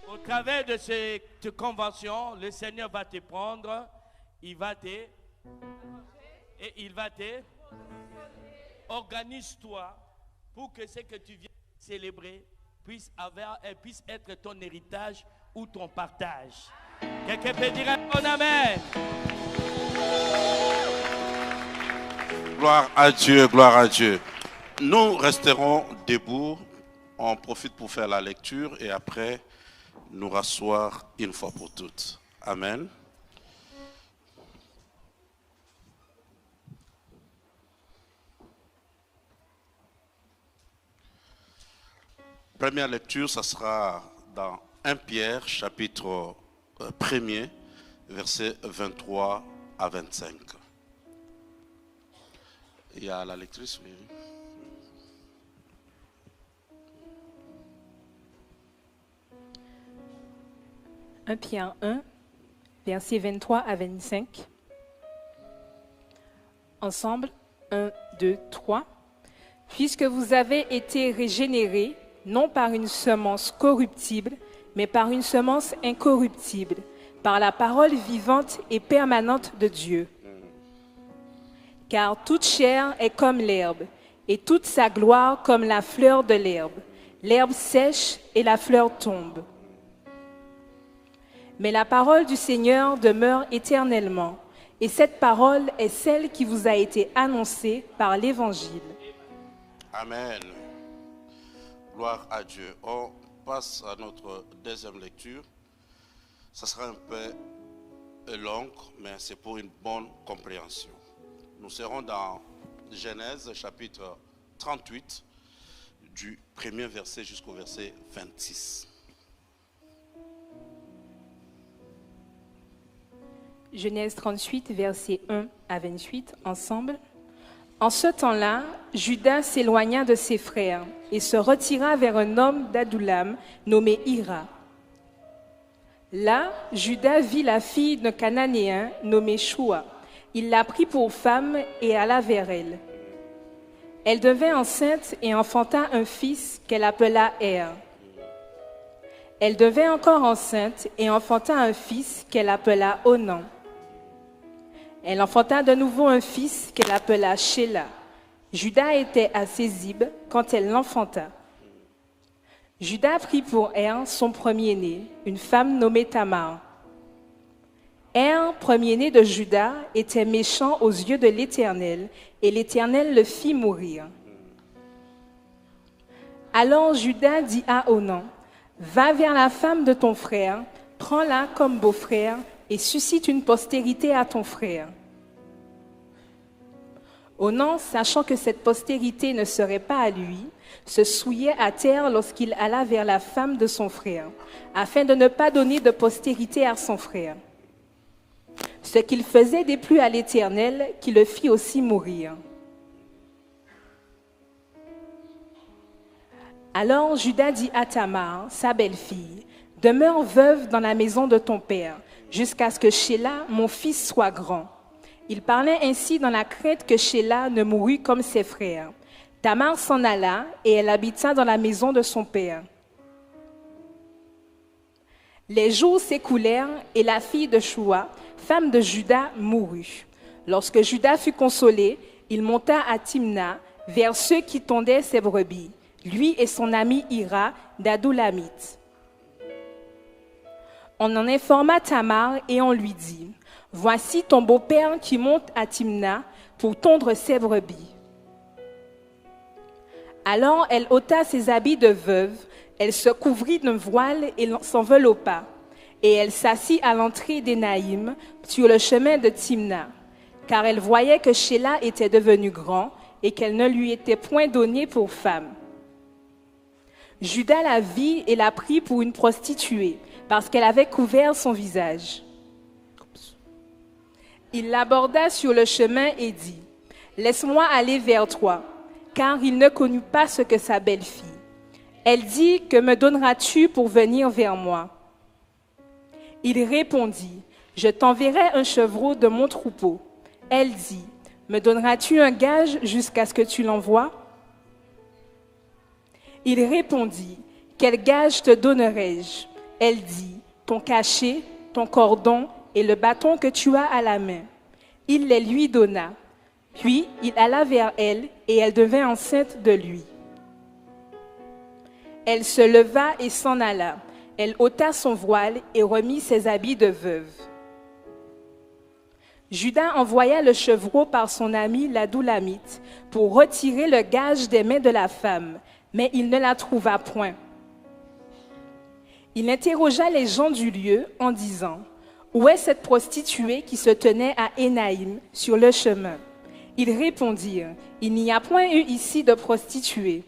Au travers de cette convention, le Seigneur va te prendre, il va te organise-toi pour que ce que tu viens célébrer puisse être ton héritage ou ton partage. Quelqu'un peut dire un bon amen. Gloire à Dieu, gloire à Dieu. Nous resterons debout. On profite pour faire la lecture et après nous rasseoir une fois pour toutes. Amen. Première lecture, ça sera dans 1 Pierre, chapitre 1er, versets 23 à 25. Il y a la lectrice, oui. « 1 Pierre 1, versets 23 à 25. Ensemble, 1, 2, 3. « Puisque vous avez été régénérés, non par une semence corruptible, mais par une semence incorruptible, par la parole vivante et permanente de Dieu. Car toute chair est comme l'herbe, et toute sa gloire comme la fleur de l'herbe. L'herbe sèche et la fleur tombe. Mais la parole du Seigneur demeure éternellement, et cette parole est celle qui vous a été annoncée par l'Évangile. » Amen. Gloire à Dieu. On passe à notre deuxième lecture. Ça sera un peu long, mais c'est pour une bonne compréhension. Nous serons dans Genèse, chapitre 38, du premier verset jusqu'au verset 26. Genèse 38, versets 1 à 28, ensemble. En ce temps-là, Judas s'éloigna de ses frères et se retira vers un homme d'Adullam nommé Hira. Là, Judas vit la fille d'un Cananéen nommé Shua. Il la prit pour femme et alla vers elle. Elle devint enceinte et enfanta un fils qu'elle appela Er. Elle devint encore enceinte et enfanta un fils qu'elle appela Onan. Elle enfanta de nouveau un fils qu'elle appela Shéla. Judas était à Sésib quand elle l'enfanta. Judas prit pour Er son premier-né, une femme nommée Tamar. Er, premier-né de Judas, était méchant aux yeux de l'Éternel, et l'Éternel le fit mourir. Alors Judas dit à Onan, « Va vers la femme de ton frère, prends-la comme beau-frère, et suscite une postérité à ton frère. » Onan, sachant que cette postérité ne serait pas à lui, se souillait à terre lorsqu'il alla vers la femme de son frère, afin de ne pas donner de postérité à son frère. Ce qu'il faisait déplut à l'Éternel, qui le fit aussi mourir. Alors Judas dit à Tamar, sa belle-fille, « Demeure veuve dans la maison de ton père, jusqu'à ce que Shéla, mon fils, soit grand. » Il parlait ainsi dans la crainte que Shéla ne mourût comme ses frères. Tamar s'en alla et elle habita dans la maison de son père. Les jours s'écoulèrent et la fille de Shua, femme de Judas, mourut. Lorsque Judas fut consolé, il monta à Timna vers ceux qui tondaient ses brebis, lui et son ami Hira d'Adullamite. On en informa Tamar et on lui dit, « Voici ton beau-père qui monte à Timna pour tondre ses brebis. » Alors elle ôta ses habits de veuve, elle se couvrit d'un voile et s'enveloppa, et elle s'assit à l'entrée d'Énaïm sur le chemin de Timna, car elle voyait que Shéla était devenu grand et qu'elle ne lui était point donnée pour femme. Judas la vit et la prit pour une prostituée, parce qu'elle avait couvert son visage. Il l'aborda sur le chemin et dit, « Laisse-moi aller vers toi, car il ne connut pas ce que sa belle-fille. Elle dit, « Que me donneras-tu pour venir vers moi ?» Il répondit, « Je t'enverrai un chevreau de mon troupeau. » Elle dit, « Me donneras-tu un gage jusqu'à ce que tu l'envoies ?» Il répondit, « Quel gage te donnerai-je? Elle dit, ton cachet, ton cordon et le bâton que tu as à la main. Il les lui donna. Puis il alla vers elle et elle devint enceinte de lui. Elle se leva et s'en alla. Elle ôta son voile et remit ses habits de veuve. Judas envoya le chevreau par son ami l'Adoulamite pour retirer le gage des mains de la femme, mais il ne la trouva point. Il interrogea les gens du lieu en disant, « Où est cette prostituée qui se tenait à Énaïm sur le chemin ?» Ils répondirent, « Il n'y a point eu ici de prostituée. »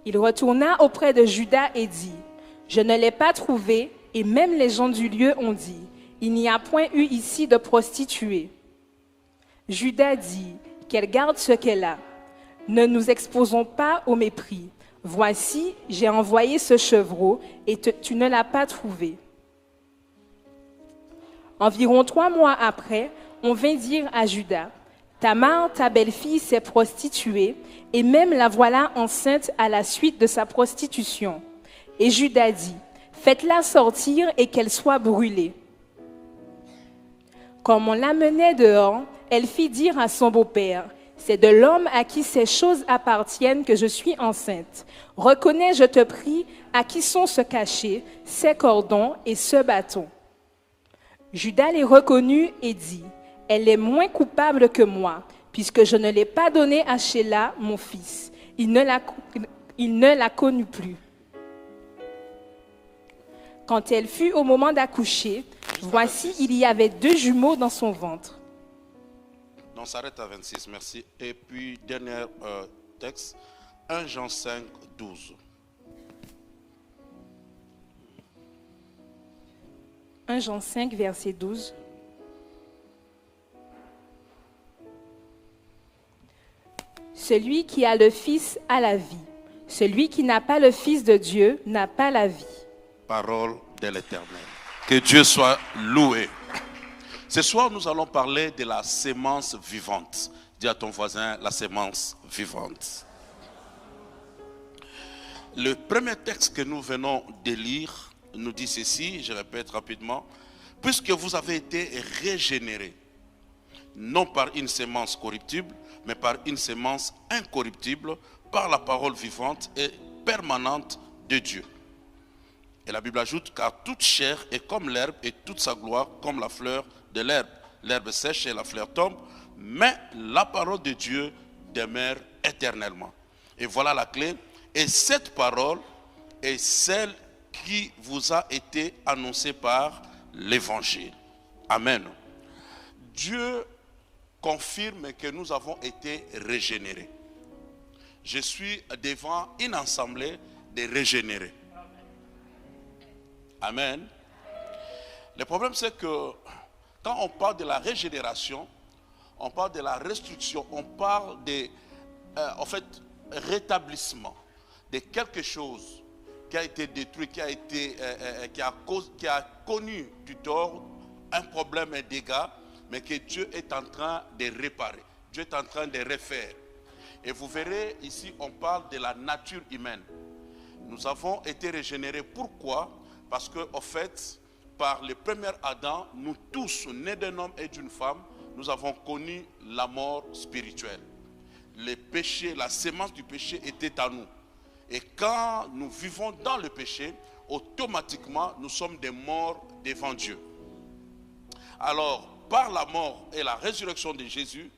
Il retourna auprès de Judas et dit, « Je ne l'ai pas trouvée, et même les gens du lieu ont dit, « Il n'y a point eu ici de prostituée. » Judas dit, « Qu'elle garde ce qu'elle a. Ne nous exposons pas au mépris. Voici, j'ai envoyé ce chevreau, et tu ne l'as pas trouvé. » Environ 3 mois après, on vint dire à Judas, « Tamar, ta belle-fille, s'est prostituée, et même la voilà enceinte à la suite de sa prostitution. » Et Judas dit, « Faites-la sortir et qu'elle soit brûlée. » Comme on l'amenait dehors, elle fit dire à son beau-père, « C'est de l'homme à qui ces choses appartiennent que je suis enceinte. Reconnais, je te prie, à qui sont ce cachet, ces cordons et ce bâton. » Judas les reconnut et dit, « Elle est moins coupable que moi, puisque je ne l'ai pas donnée à Shéla, mon fils. Il ne la connut plus. » Quand elle fut au moment d'accoucher, voici, il y avait 2 jumeaux dans son ventre. On s'arrête à 26, merci. Et puis, dernier texte, 1 Jean 5, 12. 1 Jean 5, verset 12. Celui qui a le Fils a la vie. Celui qui n'a pas le Fils de Dieu n'a pas la vie. Parole de l'Éternel. Que Dieu soit loué. Ce soir, nous allons parler de la sémence vivante. Dis à ton voisin, la sémence vivante. Le premier texte que nous venons de lire nous dit ceci, je répète rapidement. Puisque vous avez été régénérés, non par une sémence corruptible, mais par une sémence incorruptible, par la parole vivante et permanente de Dieu. Et la Bible ajoute, car toute chair est comme l'herbe et toute sa gloire comme la fleur de l'herbe. L'herbe sèche et la fleur tombe, mais la parole de Dieu demeure éternellement. Et voilà la clé. Et cette parole est celle qui vous a été annoncée par l'évangile. Amen. Dieu confirme que nous avons été régénérés. Je suis devant une assemblée de régénérés. Amen. Le problème, c'est que quand on parle de la régénération, on parle de la restriction, on parle de, en fait, rétablissement de quelque chose qui a été détruit, qui a connu du tort, un problème, un dégât, mais que Dieu est en train de réparer. Dieu est en train de refaire. Et vous verrez ici, on parle de la nature humaine. Nous avons été régénérés. Pourquoi? Parce que, en fait, par le premier Adam, nous tous, nés d'un homme et d'une femme, nous avons connu la mort spirituelle. Le péché, la sémence du péché était à nous. Et quand nous vivons dans le péché, automatiquement, nous sommes des morts devant Dieu. Alors, par la mort et la résurrection de Jésus,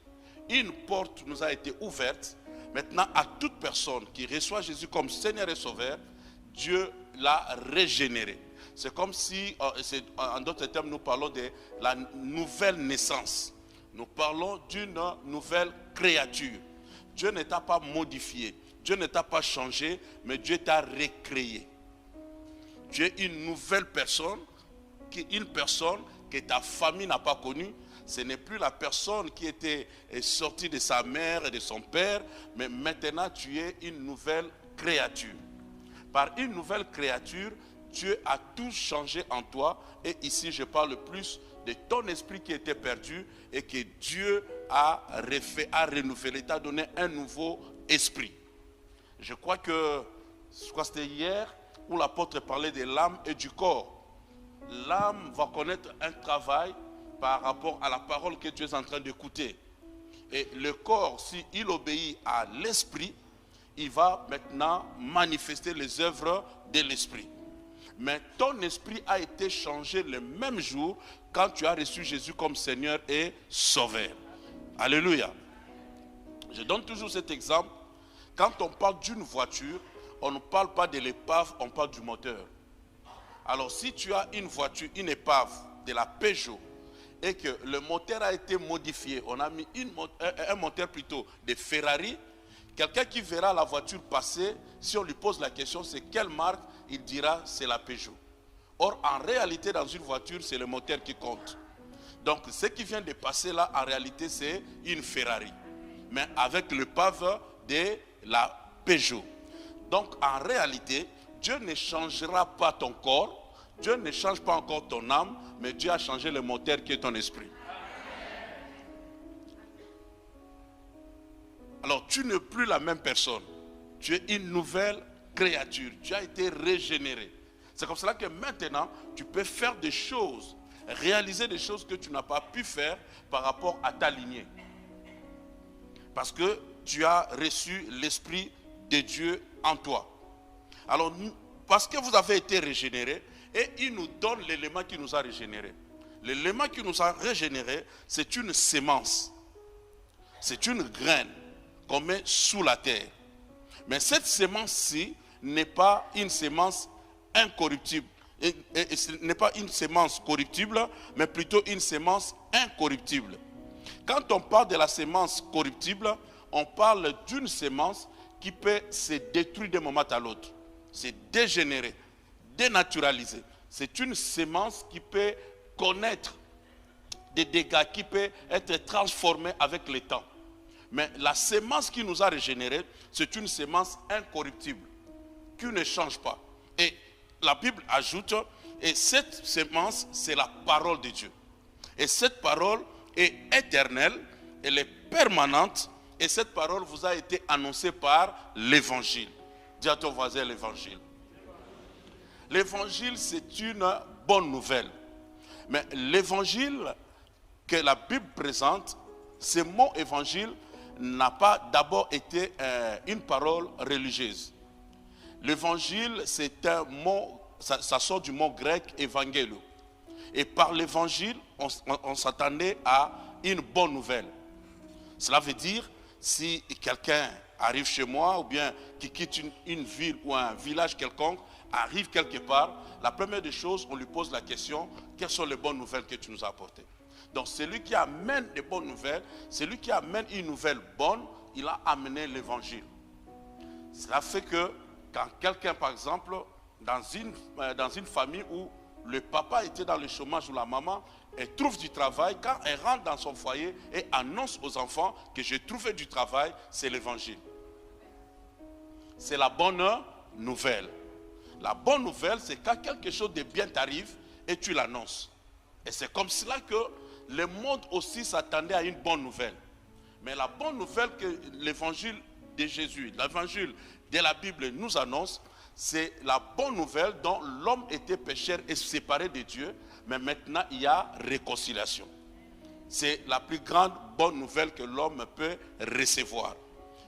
une porte nous a été ouverte. Maintenant, à toute personne qui reçoit Jésus comme Seigneur et Sauveur, Dieu l'a régénéré. C'est comme si, en d'autres termes, nous parlons de la nouvelle naissance. Nous parlons d'une nouvelle créature. Dieu ne t'a pas modifié. Dieu ne t'a pas changé, mais Dieu t'a recréé. Tu es une nouvelle personne, une personne que ta famille n'a pas connue. Ce n'est plus la personne qui était sortie de sa mère et de son père, mais maintenant tu es une nouvelle créature. Par une nouvelle créature, Dieu a tout changé en toi. Et ici, je parle plus de ton esprit qui était perdu et que Dieu a refait, a renouvelé, t'a donné un nouveau esprit. Je crois que c'était hier où l'apôtre parlait de l'âme et du corps. L'âme va connaître un travail par rapport à la parole que tu es en train d'écouter. Et le corps, s'il obéit à l'esprit, il va maintenant manifester les œuvres de l'esprit. Mais ton esprit a été changé le même jour quand tu as reçu Jésus comme Seigneur et Sauveur. Alléluia. Je donne toujours cet exemple. Quand on parle d'une voiture, on ne parle pas de l'épave, on parle du moteur. Alors si tu as une voiture, une épave de la Peugeot, et que le moteur a été modifié, on a mis un moteur plutôt de Ferrari, quelqu'un qui verra la voiture passer, si on lui pose la question c'est quelle marque, il dira c'est la Peugeot. Or en réalité dans une voiture c'est le moteur qui compte. Donc ce qui vient de passer là en réalité c'est une Ferrari, mais avec l'épave de la Peugeot. Donc en réalité Dieu ne changera pas ton corps, Dieu ne change pas encore ton âme, mais Dieu a changé le moteur qui est ton esprit. Alors tu n'es plus la même personne. Tu es une nouvelle créature. Tu as été régénéré. C'est comme cela que maintenant, tu peux faire des choses, réaliser des choses que tu n'as pas pu faire par rapport à ta lignée. Parce que tu as reçu l'Esprit de Dieu en toi. Alors, parce que vous avez été régénéré, et il nous donne l'élément qui nous a régénérés. L'élément qui nous a régénérés, c'est une sémence. C'est une graine qu'on met sous la terre. Mais cette sémence-ci n'est pas une sémence incorruptible. Et ce n'est pas une sémence corruptible, mais plutôt une sémence incorruptible. Quand on parle de la sémence corruptible, on parle d'une sémence qui peut se détruire d'un moment à l'autre. C'est dégénéré, dénaturalisé. C'est une sémence qui peut connaître des dégâts, qui peut être transformée avec le temps. Mais la sémence qui nous a régénérés, c'est une sémence incorruptible, qui ne change pas. Et la Bible ajoute, et cette sémence, c'est la parole de Dieu. Et cette parole est éternelle, elle est permanente, et cette parole vous a été annoncée par l'évangile. Dis à ton voisin l'évangile. L'évangile, c'est une bonne nouvelle. Mais l'évangile que la Bible présente, ce mot évangile n'a pas d'abord été une parole religieuse. L'évangile, c'est un mot, ça sort du mot grec évangélo. Et par l'évangile, on s'attendait à une bonne nouvelle. Cela veut dire, si quelqu'un arrive chez moi, ou bien qui quitte une ville ou un village quelconque, arrive quelque part, la première des choses, on lui pose la question, quelles sont les bonnes nouvelles que tu nous as apportées? Donc celui qui amène des bonnes nouvelles, celui qui amène une nouvelle bonne, il a amené l'évangile. Cela fait que quand quelqu'un, par exemple, dans une famille où le papa était dans le chômage ou la maman, elle trouve du travail, quand elle rentre dans son foyer et annonce aux enfants que j'ai trouvé du travail, c'est l'évangile. C'est la bonne nouvelle. La bonne nouvelle, c'est quand quelque chose de bien t'arrive et tu l'annonces. Et c'est comme cela que le monde aussi s'attendait à une bonne nouvelle. Mais la bonne nouvelle que l'évangile de Jésus, l'évangile de la Bible nous annonce, c'est la bonne nouvelle dont l'homme était pécheur et séparé de Dieu, mais maintenant il y a réconciliation. C'est la plus grande bonne nouvelle que l'homme peut recevoir.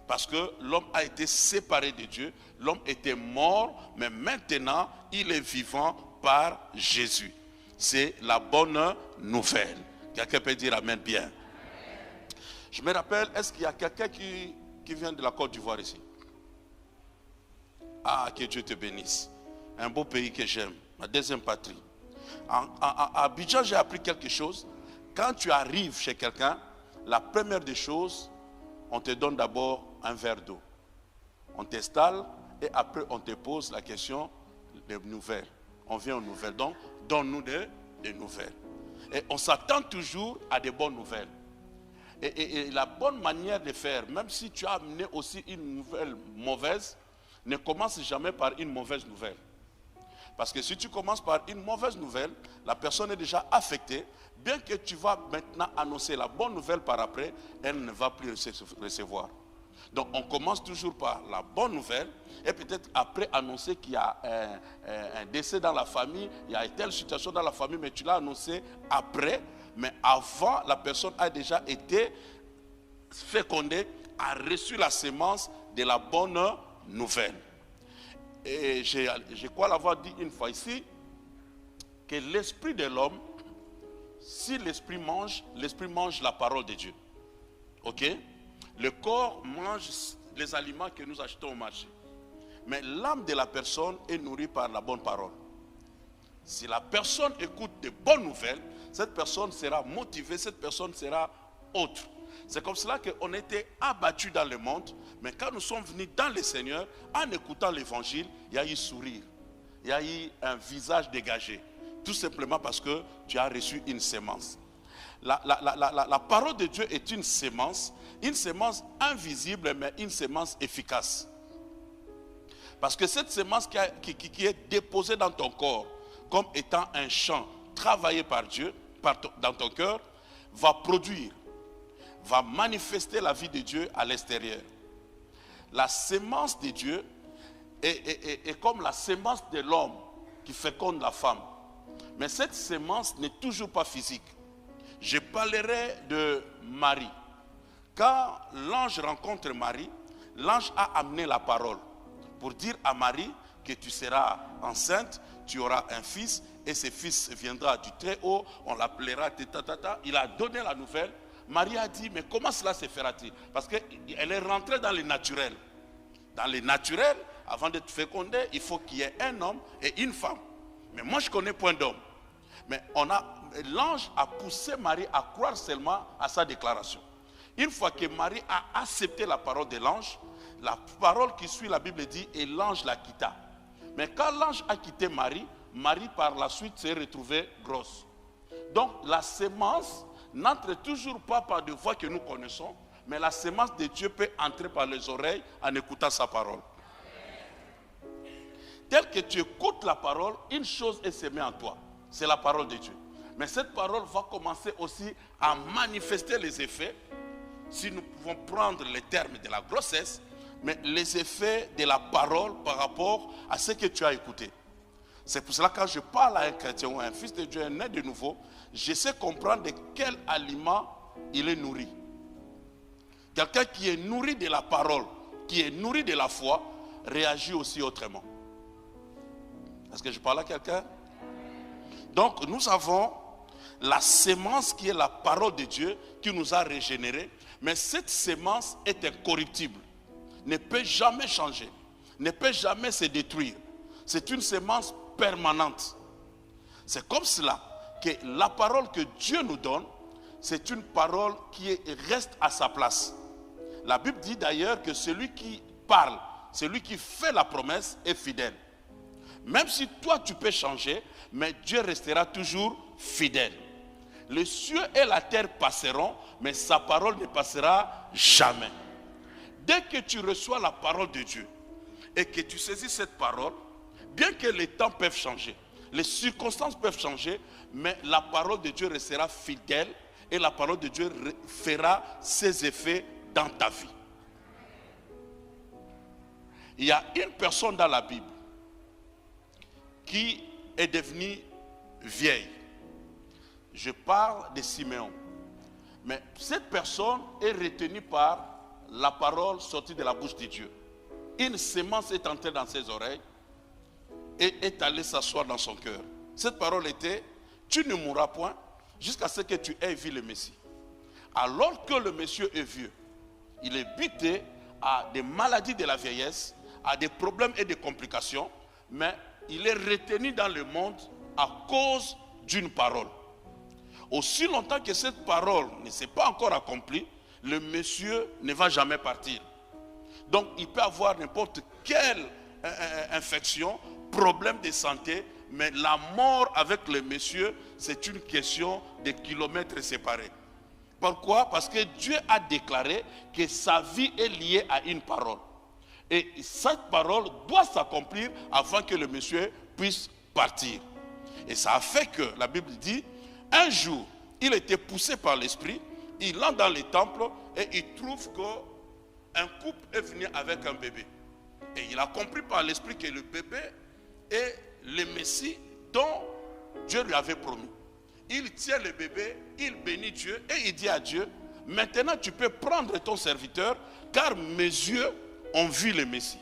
Parce que l'homme a été séparé de Dieu, l'homme était mort, mais maintenant il est vivant par Jésus. C'est la bonne nouvelle. Quelqu'un peut dire amen bien. Je me rappelle, est-ce qu'il y a quelqu'un qui vient de la Côte d'Ivoire ici? Ah, que Dieu te bénisse. Un beau pays que j'aime, ma deuxième patrie. À Abidjan, j'ai appris quelque chose. Quand tu arrives chez quelqu'un, la première des choses, on te donne d'abord un verre d'eau. On t'installe et après on te pose la question des nouvelles. On vient aux nouvelles. Donc, donne-nous des nouvelles. Et on s'attend toujours à des bonnes nouvelles. Et la bonne manière de faire, même si tu as amené aussi une nouvelle mauvaise, ne commence jamais par une mauvaise nouvelle. Parce que si tu commences par une mauvaise nouvelle, la personne est déjà affectée. Bien que tu vas maintenant annoncer la bonne nouvelle par après, elle ne va plus recevoir. Donc on commence toujours par la bonne nouvelle et peut-être après annoncer qu'il y a un décès dans la famille, il y a une telle situation dans la famille, mais tu l'as annoncé après, mais avant la personne a déjà été fécondée, a reçu la sémence de la bonne nouvelle. Et je crois l'avoir dit une fois ici, que l'esprit de l'homme, si l'esprit mange la parole de Dieu. Ok? Le corps mange les aliments que nous achetons au marché. Mais l'âme de la personne est nourrie par la bonne parole. Si la personne écoute de bonnes nouvelles, cette personne sera motivée, cette personne sera autre. C'est comme cela qu'on était abattus dans le monde, mais quand nous sommes venus dans le Seigneur, en écoutant l'évangile, il y a eu sourire, il y a eu un visage dégagé. Tout simplement parce que tu as reçu une sémence. La parole de Dieu est une sémence invisible, mais une sémence efficace. Parce que cette sémence qui est déposée dans ton corps, comme étant un champ travaillé par Dieu, dans ton cœur, va produire, va manifester la vie de Dieu à l'extérieur. La sémence de Dieu est comme la sémence de l'homme qui féconde la femme. Mais cette sémence n'est toujours pas physique. Je parlerai de Marie. Quand l'ange rencontre Marie, l'ange a amené la parole pour dire à Marie que tu seras enceinte, tu auras un fils et ce fils viendra du Très-Haut, on l'appellera Tata. Il a donné la nouvelle. Marie a dit, mais comment cela se fera-t-il? Parce qu'elle est rentrée dans le naturel. Dans le naturel, avant d'être fécondée, il faut qu'il y ait un homme et une femme. Mais moi, je connais point d'homme. Mais l'ange a poussé Marie à croire seulement à sa déclaration. Une fois que Marie a accepté la parole de l'ange, la parole qui suit, la Bible dit, et l'ange la quitta. Mais quand l'ange a quitté Marie, Marie par la suite s'est retrouvée grosse. Donc la sémence n'entre toujours pas par des voix que nous connaissons, mais la sémence de Dieu peut entrer par les oreilles en écoutant sa parole. Tel que tu écoutes la parole, une chose est sémée en toi, c'est la parole de Dieu. Mais cette parole va commencer aussi à manifester les effets, si nous pouvons prendre les termes de la grossesse, mais les effets de la parole par rapport à ce que tu as écouté. C'est pour cela que quand je parle à un chrétien ou à un fils de Dieu, un né de nouveau, je sais comprendre de quel aliment il est nourri. Quelqu'un qui est nourri de la parole, qui est nourri de la foi, réagit aussi autrement. Est-ce que je parle à quelqu'un? Donc nous avons la sémence qui est la parole de Dieu qui nous a régénérés, mais cette sémence est incorruptible, ne peut jamais changer, ne peut jamais se détruire. C'est une sémence permanente. C'est comme cela que la parole que Dieu nous donne, c'est une parole qui reste à sa place. La Bible dit d'ailleurs que celui qui parle, celui qui fait la promesse est fidèle. Même si toi tu peux changer, mais Dieu restera toujours fidèle. Les cieux et la terre passeront, mais sa parole ne passera jamais. Dès que tu reçois la parole de Dieu et que tu saisis cette parole, bien que les temps peuvent changer, les circonstances peuvent changer, mais la parole de Dieu restera fidèle et la parole de Dieu fera ses effets dans ta vie. Il y a une personne dans la Bible qui est devenue vieille. Je parle de Siméon. Mais cette personne est retenue par la parole sortie de la bouche de Dieu. Une sémence est entrée dans ses oreilles et est allée s'asseoir dans son cœur. Cette parole était, tu ne mourras point jusqu'à ce que tu aies vu le Messie. Alors que le monsieur est vieux, il est buté à des maladies de la vieillesse, à des problèmes et des complications, mais il est retenu dans le monde à cause d'une parole. Aussi longtemps que cette parole ne s'est pas encore accomplie, le monsieur ne va jamais partir. Donc il peut avoir n'importe quelle infection, problème de santé, mais la mort avec le monsieur, c'est une question de kilomètres séparés. Pourquoi? Parce que Dieu a déclaré que sa vie est liée à une parole. Et cette parole doit s'accomplir avant que le monsieur puisse partir. Et ça a fait que, la Bible dit, un jour, il était poussé par l'esprit, il entre dans les temples et il trouve que un couple est venu avec un bébé. Et il a compris par l'esprit que le bébé est le Messie dont Dieu lui avait promis. Il tient le bébé, il bénit Dieu et il dit à Dieu, maintenant tu peux prendre ton serviteur car mes yeux ont vu le Messie.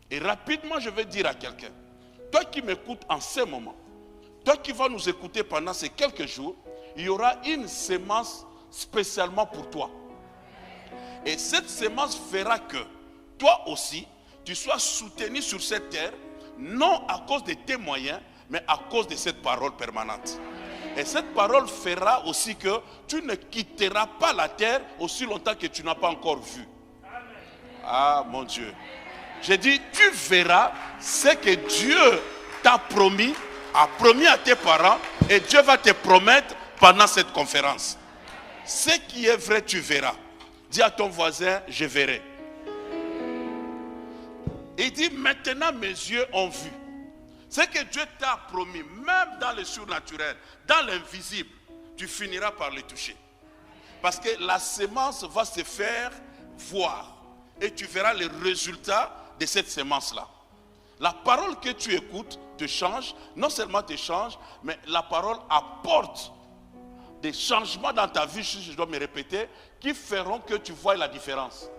Et rapidement je vais dire à quelqu'un, toi qui m'écoutes en ce moment, toi qui vas nous écouter pendant ces quelques jours, il y aura une sémence spécialement pour toi. Et cette sémence fera que toi aussi, tu sois soutenu sur cette terre, non à cause de tes moyens, mais à cause de cette parole permanente. Et cette parole fera aussi que tu ne quitteras pas la terre aussi longtemps que tu n'as pas encore vu. Ah mon Dieu. J'ai dit, tu verras ce que Dieu t'a promis, a promis à tes parents, et Dieu va te promettre pendant cette conférence. Ce qui est vrai, tu verras. Dis à ton voisin, je verrai. Il dit, maintenant mes yeux ont vu. Ce que Dieu t'a promis, même dans le surnaturel, dans l'invisible, tu finiras par le toucher. Parce que la sémence va se faire voir. Et tu verras les résultats de cette sémence-là. La parole que tu écoutes te change, non seulement te change, mais la parole apporte des changements dans ta vie, si je dois me répéter, qui feront que tu vois la différence.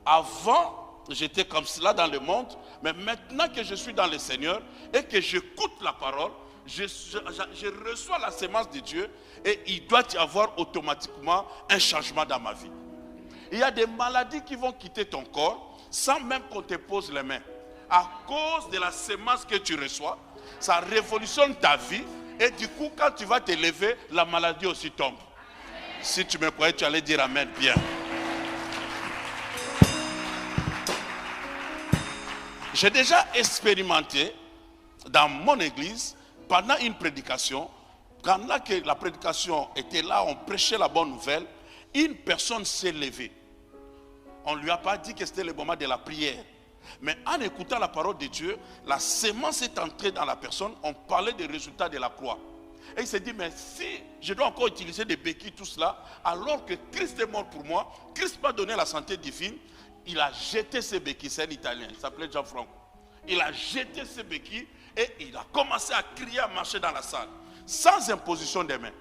Avant, j'étais comme cela dans le monde, mais maintenant que je suis dans le Seigneur et que j'écoute la parole, je reçois la sémence de Dieu et il doit y avoir automatiquement un changement dans ma vie. Il y a des maladies qui vont quitter ton corps sans même qu'on te pose les mains. À cause de la sémence que tu reçois, ça révolutionne ta vie et du coup quand tu vas te lever, la maladie aussi tombe. Si tu me croyais, tu allais dire amen bien. J'ai déjà expérimenté dans mon église, pendant une prédication, quand la prédication était là, on prêchait la bonne nouvelle, une personne s'est levée. On ne lui a pas dit que c'était le moment de la prière. Mais en écoutant la parole de Dieu, la sémence est entrée dans la personne, on parlait des résultats de la croix. Et il s'est dit, mais si je dois encore utiliser des béquilles, tout cela, alors que Christ est mort pour moi, Christ m'a donné la santé divine, il a jeté ses béquilles, c'est un Italien, il s'appelait Gianfranco. Il a jeté ses béquilles et il a commencé à crier, à marcher dans la salle, sans imposition des mains.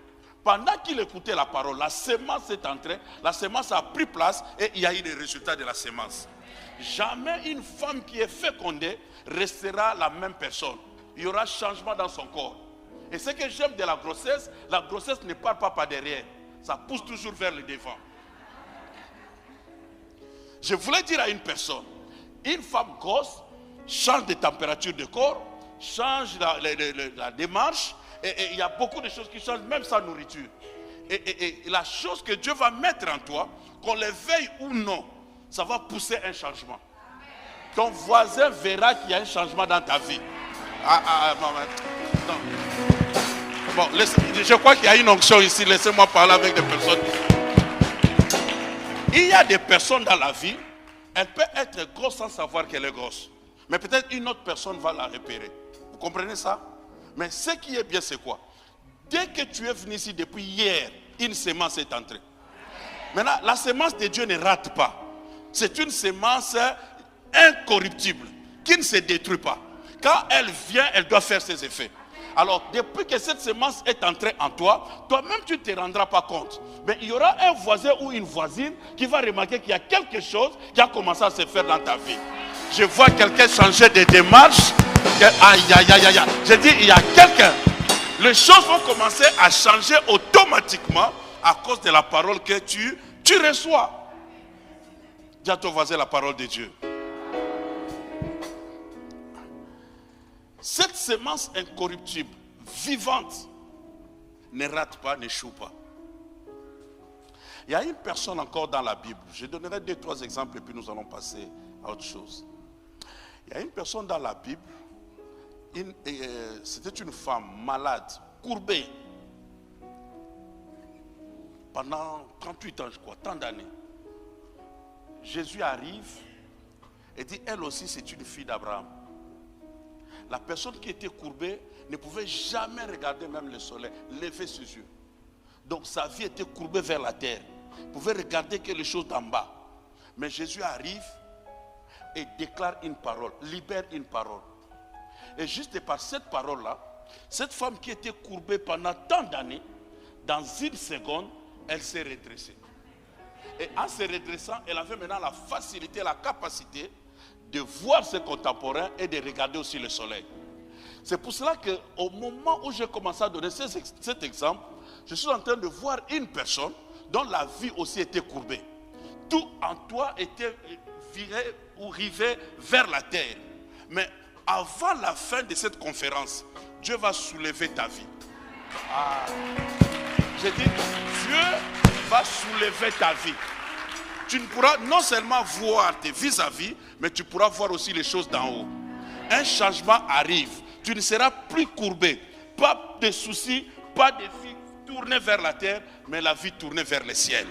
Pendant qu'il écoutait la parole, la sémence est entrée, la sémence a pris place et il y a eu les résultats de la sémence. Jamais une femme qui est fécondée restera la même personne. Il y aura changement dans son corps. Et ce que j'aime de la grossesse ne part pas par derrière. Ça pousse toujours vers le devant. Je voulais dire à une personne, une femme grosse change de température de corps, change la démarche, et il y a beaucoup de choses qui changent, même sa nourriture. Et la chose que Dieu va mettre en toi, qu'on le veuille ou non, ça va pousser un changement. Ton voisin verra qu'il y a un changement dans ta vie. Non. Bon, je crois qu'il y a une onction ici, laissez-moi parler avec des personnes. Il y a des personnes dans la vie, elle peut être grosse sans savoir qu'elle est grosse. Mais peut-être une autre personne va la repérer. Vous comprenez ça? Mais ce qui est bien, c'est quoi? Dès que tu es venu ici depuis hier, une sémence est entrée. Maintenant, la sémence de Dieu ne rate pas. C'est une sémence incorruptible, qui ne se détruit pas. Quand elle vient, elle doit faire ses effets. Alors, depuis que cette sémence est entrée en toi, toi-même tu ne te rendras pas compte. Mais il y aura un voisin ou une voisine qui va remarquer qu'il y a quelque chose qui a commencé à se faire dans ta vie. Je vois quelqu'un changer de démarche. Aïe, aïe, aïe, aïe. Je dis, il y a quelqu'un. Les choses vont commencer à changer automatiquement à cause de la parole que tu reçois. Dis à ton voisin la parole de Dieu. Cette sémence incorruptible, vivante, ne rate pas, n'échoue pas. Il y a une personne encore dans la Bible. Je donnerai 2-3 exemples et puis nous allons passer à autre chose. Il y a une personne dans la Bible, c'était une femme malade, courbée, pendant 38 ans, je crois, tant d'années. Jésus arrive et dit, elle aussi c'est une fille d'Abraham. La personne qui était courbée ne pouvait jamais regarder même le soleil, lever ses yeux. Donc sa vie était courbée vers la terre. Elle pouvait regarder que les choses d'en bas. Mais Jésus arrive et déclare une parole, libère une parole. Et juste par cette parole-là, cette femme qui était courbée pendant tant d'années, dans une seconde, elle s'est redressée. Et en se redressant, elle avait maintenant la facilité, la capacité de voir ses contemporains et de regarder aussi le soleil. C'est pour cela qu'au moment où j'ai commencé à donner cet exemple, je suis en train de voir une personne dont la vie aussi était courbée. Tout en toi était viré ou rivé vers la terre. Mais avant la fin de cette conférence, Dieu va soulever ta vie. J'ai dit, Dieu va soulever ta vie. Tu ne pourras non seulement voir tes vis-à-vis, mais tu pourras voir aussi les choses d'en haut. Un changement arrive. Tu ne seras plus courbé. Pas de soucis, pas de vie tournée vers la terre, mais la vie tournée vers le ciel.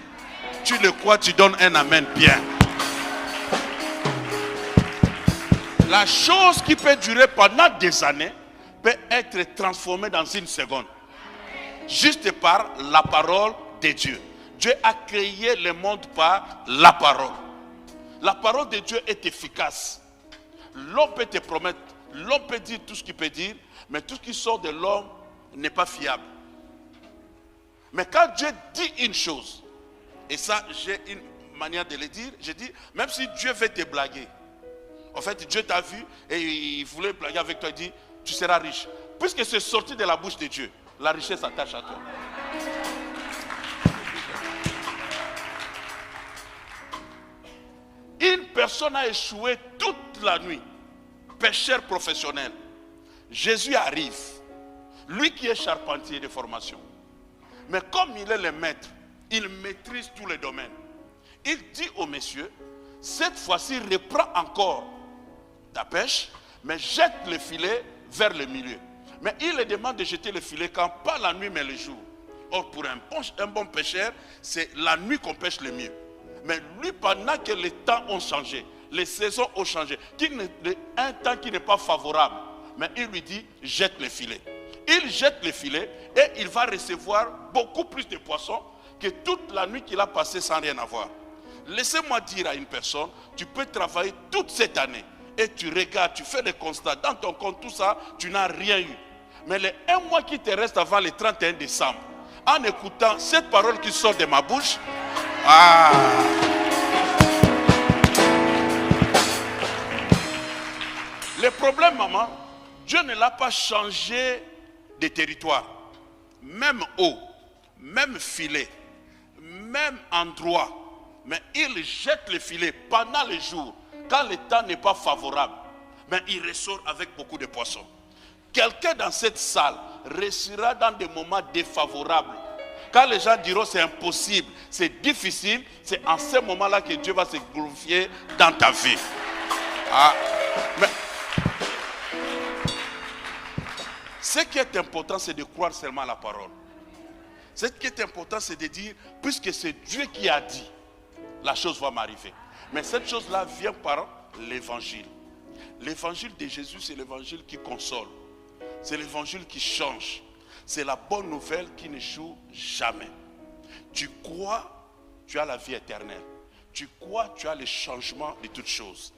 Tu le crois, tu donnes un amen bien. La chose qui peut durer pendant des années peut être transformée dans une seconde. Juste par la parole de Dieu. Dieu a créé le monde par la parole. La parole de Dieu est efficace. L'homme peut te promettre, l'homme peut dire tout ce qu'il peut dire, mais tout ce qui sort de l'homme n'est pas fiable. Mais quand Dieu dit une chose, et ça j'ai une manière de le dire, je dis, même si Dieu veut te blaguer, en fait Dieu t'a vu et il voulait blaguer avec toi, il dit, tu seras riche. Puisque c'est sorti de la bouche de Dieu, la richesse s'attache à toi. Une personne a échoué toute la nuit, pécheur professionnel. Jésus arrive, lui qui est charpentier de formation. Mais comme il est le maître, il maîtrise tous les domaines. Il dit au monsieur, cette fois-ci reprends encore ta pêche, mais jette le filet vers le milieu. Mais il le demande de jeter le filet quand pas la nuit mais le jour. Or pour un bon pêcheur, c'est la nuit qu'on pêche le mieux. Mais lui, pendant que les temps ont changé, les saisons ont changé, un temps qui n'est pas favorable, mais il lui dit, jette le filet. Il jette le filet et il va recevoir beaucoup plus de poissons que toute la nuit qu'il a passée sans rien avoir. Laissez-moi dire à une personne, tu peux travailler toute cette année et tu regardes, tu fais des constats, dans ton compte, tout ça, tu n'as rien eu. Mais les 1 mois qui te reste avant le 31 décembre, en écoutant cette parole qui sort de ma bouche, le problème, maman, Dieu ne l'a pas changé de territoire. Même eau, même filet, même endroit. Mais il jette le filet pendant le jour, quand le temps n'est pas favorable. Mais il ressort avec beaucoup de poissons. Quelqu'un dans cette salle réussira dans des moments défavorables. Quand les gens diront c'est impossible, c'est difficile, c'est en ce moment-là que Dieu va se glorifier dans ta vie. Mais ce qui est important, c'est de croire seulement à la parole. Ce qui est important, c'est de dire, puisque c'est Dieu qui a dit, la chose va m'arriver. Mais cette chose-là vient par l'évangile. L'évangile de Jésus, c'est l'évangile qui console. C'est l'évangile qui change. C'est la bonne nouvelle qui n'échoue jamais. Tu crois, tu as la vie éternelle. Tu crois, tu as le changement de toutes choses.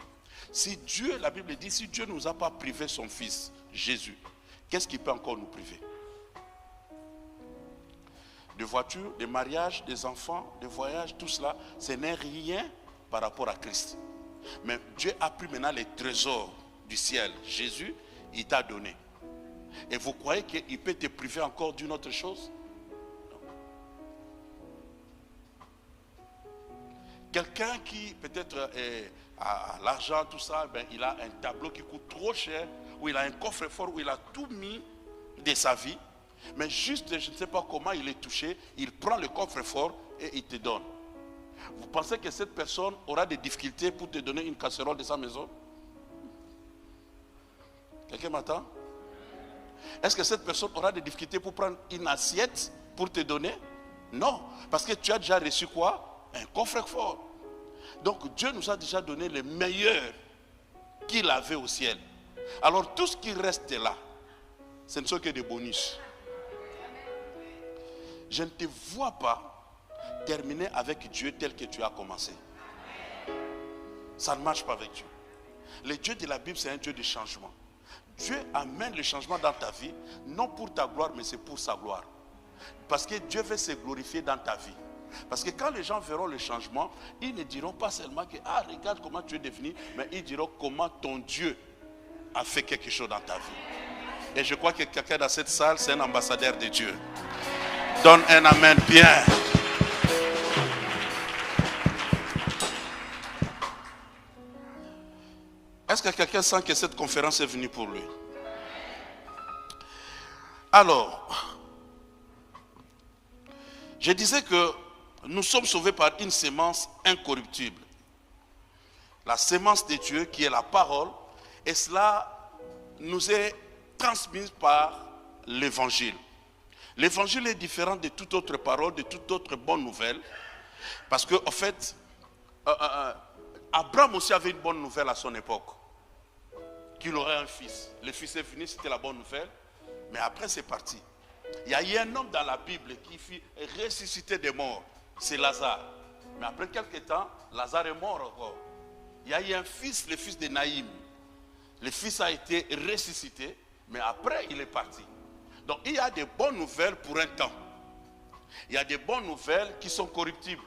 Si Dieu, la Bible dit, si Dieu ne nous a pas privé son fils, Jésus, qu'est-ce qui peut encore nous priver? De voitures, de mariages, des enfants, de voyages, tout cela, ce n'est rien par rapport à Christ. Mais Dieu a pris maintenant les trésors du ciel. Jésus, il t'a donné. Et vous croyez qu'il peut te priver encore d'une autre chose? Non. Quelqu'un qui peut-être a l'argent, tout ça, ben, il a un tableau qui coûte trop cher, où il a un coffre-fort, où il a tout mis de sa vie. Mais juste, je ne sais pas comment il est touché, il prend le coffre-fort et il te donne. Vous pensez que cette personne aura des difficultés pour te donner une casserole de sa maison? Quelqu'un m'entend? Est-ce que cette personne aura des difficultés pour prendre une assiette pour te donner? Non, parce que tu as déjà reçu quoi? Un coffre-fort. Donc Dieu nous a déjà donné le meilleur qu'il avait au ciel. Alors tout ce qui reste là, ce ne sont que des bonus. Je ne te vois pas terminer avec Dieu tel que tu as commencé. Ça ne marche pas avec Dieu. Le Dieu de la Bible, c'est un Dieu de changement. Dieu amène le changement dans ta vie, non pour ta gloire, mais c'est pour sa gloire. Parce que Dieu veut se glorifier dans ta vie. Parce que quand les gens verront le changement, ils ne diront pas seulement que, ah, regarde comment tu es devenu, mais ils diront comment ton Dieu a fait quelque chose dans ta vie. Et je crois que quelqu'un dans cette salle, c'est un ambassadeur de Dieu. Donne un amen bien. Est-ce que quelqu'un sent que cette conférence est venue pour lui? Alors, je disais que nous sommes sauvés par une sémence incorruptible. La sémence de Dieu qui est la parole, et cela nous est transmis par l'évangile. L'évangile est différent de toute autre parole, de toute autre bonne nouvelle, parce que en fait, Abraham aussi avait une bonne nouvelle à son époque, qu'il aurait un fils. Le fils est venu, c'était la bonne nouvelle, mais après c'est parti. Il y a eu un homme dans la Bible qui fut ressuscité des morts, c'est Lazare. Mais après quelques temps, Lazare est mort encore. Il y a eu un fils, le fils de Naïm. Le fils a été ressuscité, mais après il est parti. Donc il y a des bonnes nouvelles pour un temps. Il y a des bonnes nouvelles qui sont corruptibles,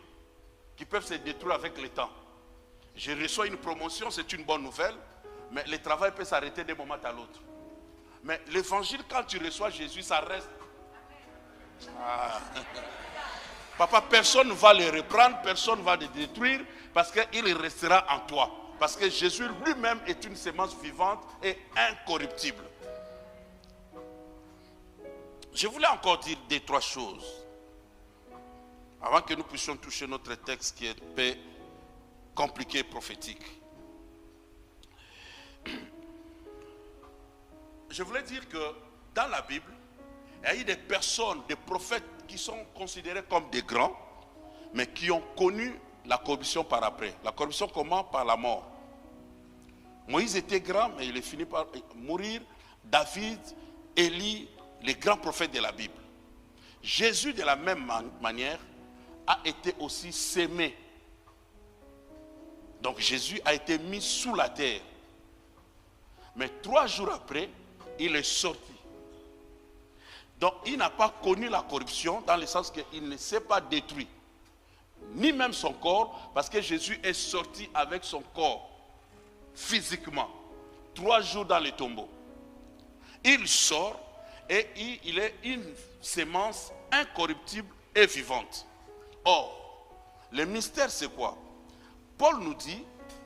qui peuvent se détruire avec le temps. Je reçois une promotion, c'est une bonne nouvelle, mais le travail peut s'arrêter d'un moment à l'autre. Mais l'évangile, quand tu reçois Jésus, ça reste. Ah. Papa, personne ne va le reprendre, personne ne va le détruire, parce qu'il restera en toi. Parce que Jésus lui-même est une sémence vivante et incorruptible. Je voulais encore dire deux, trois choses, avant que nous puissions toucher notre texte qui est un peu compliqué et prophétique. Je voulais dire que dans la Bible, il y a eu des personnes, des prophètes qui sont considérés comme des grands, mais qui ont connu la corruption par après. La corruption comment? Par la mort. Moïse était grand, mais il est fini par mourir. David, Élie, les grands prophètes de la Bible. Jésus, de la même manière, a été aussi sémé. Donc Jésus a été mis sous la terre. Mais 3 jours après, il est sorti. Donc il n'a pas connu la corruption dans le sens qu'il ne s'est pas détruit. Ni même son corps, parce que Jésus est sorti avec son corps, physiquement. 3 jours dans le tombeau. Il sort et il est une sémence incorruptible et vivante. Or, le mystère c'est quoi? Paul nous dit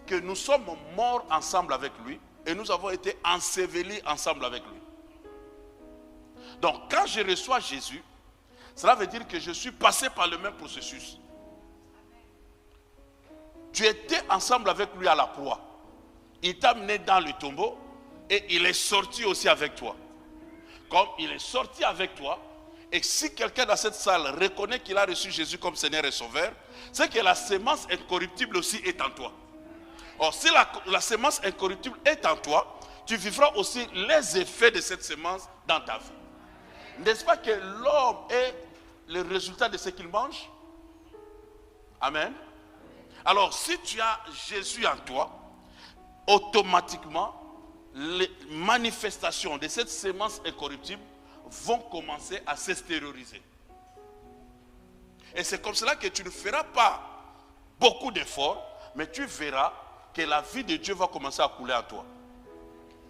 que nous sommes morts ensemble avec lui et nous avons été ensevelis ensemble avec lui. Donc quand je reçois Jésus, cela veut dire que je suis passé par le même processus. Tu étais ensemble avec lui à la croix. Il t'a amené dans le tombeau et il est sorti aussi avec toi. Comme il est sorti avec toi, et si quelqu'un dans cette salle reconnaît qu'il a reçu Jésus comme Seigneur et Sauveur, c'est que la sémence incorruptible aussi est en toi. Or, si la sémence incorruptible est en toi, tu vivras aussi les effets de cette sémence dans ta vie. N'est-ce pas que l'homme est le résultat de ce qu'il mange? Amen. Alors, si tu as Jésus en toi, automatiquement, les manifestations de cette sémence incorruptible vont commencer à s'extérioriser. Et c'est comme cela que tu ne feras pas beaucoup d'efforts, mais tu verras que la vie de Dieu va commencer à couler en toi.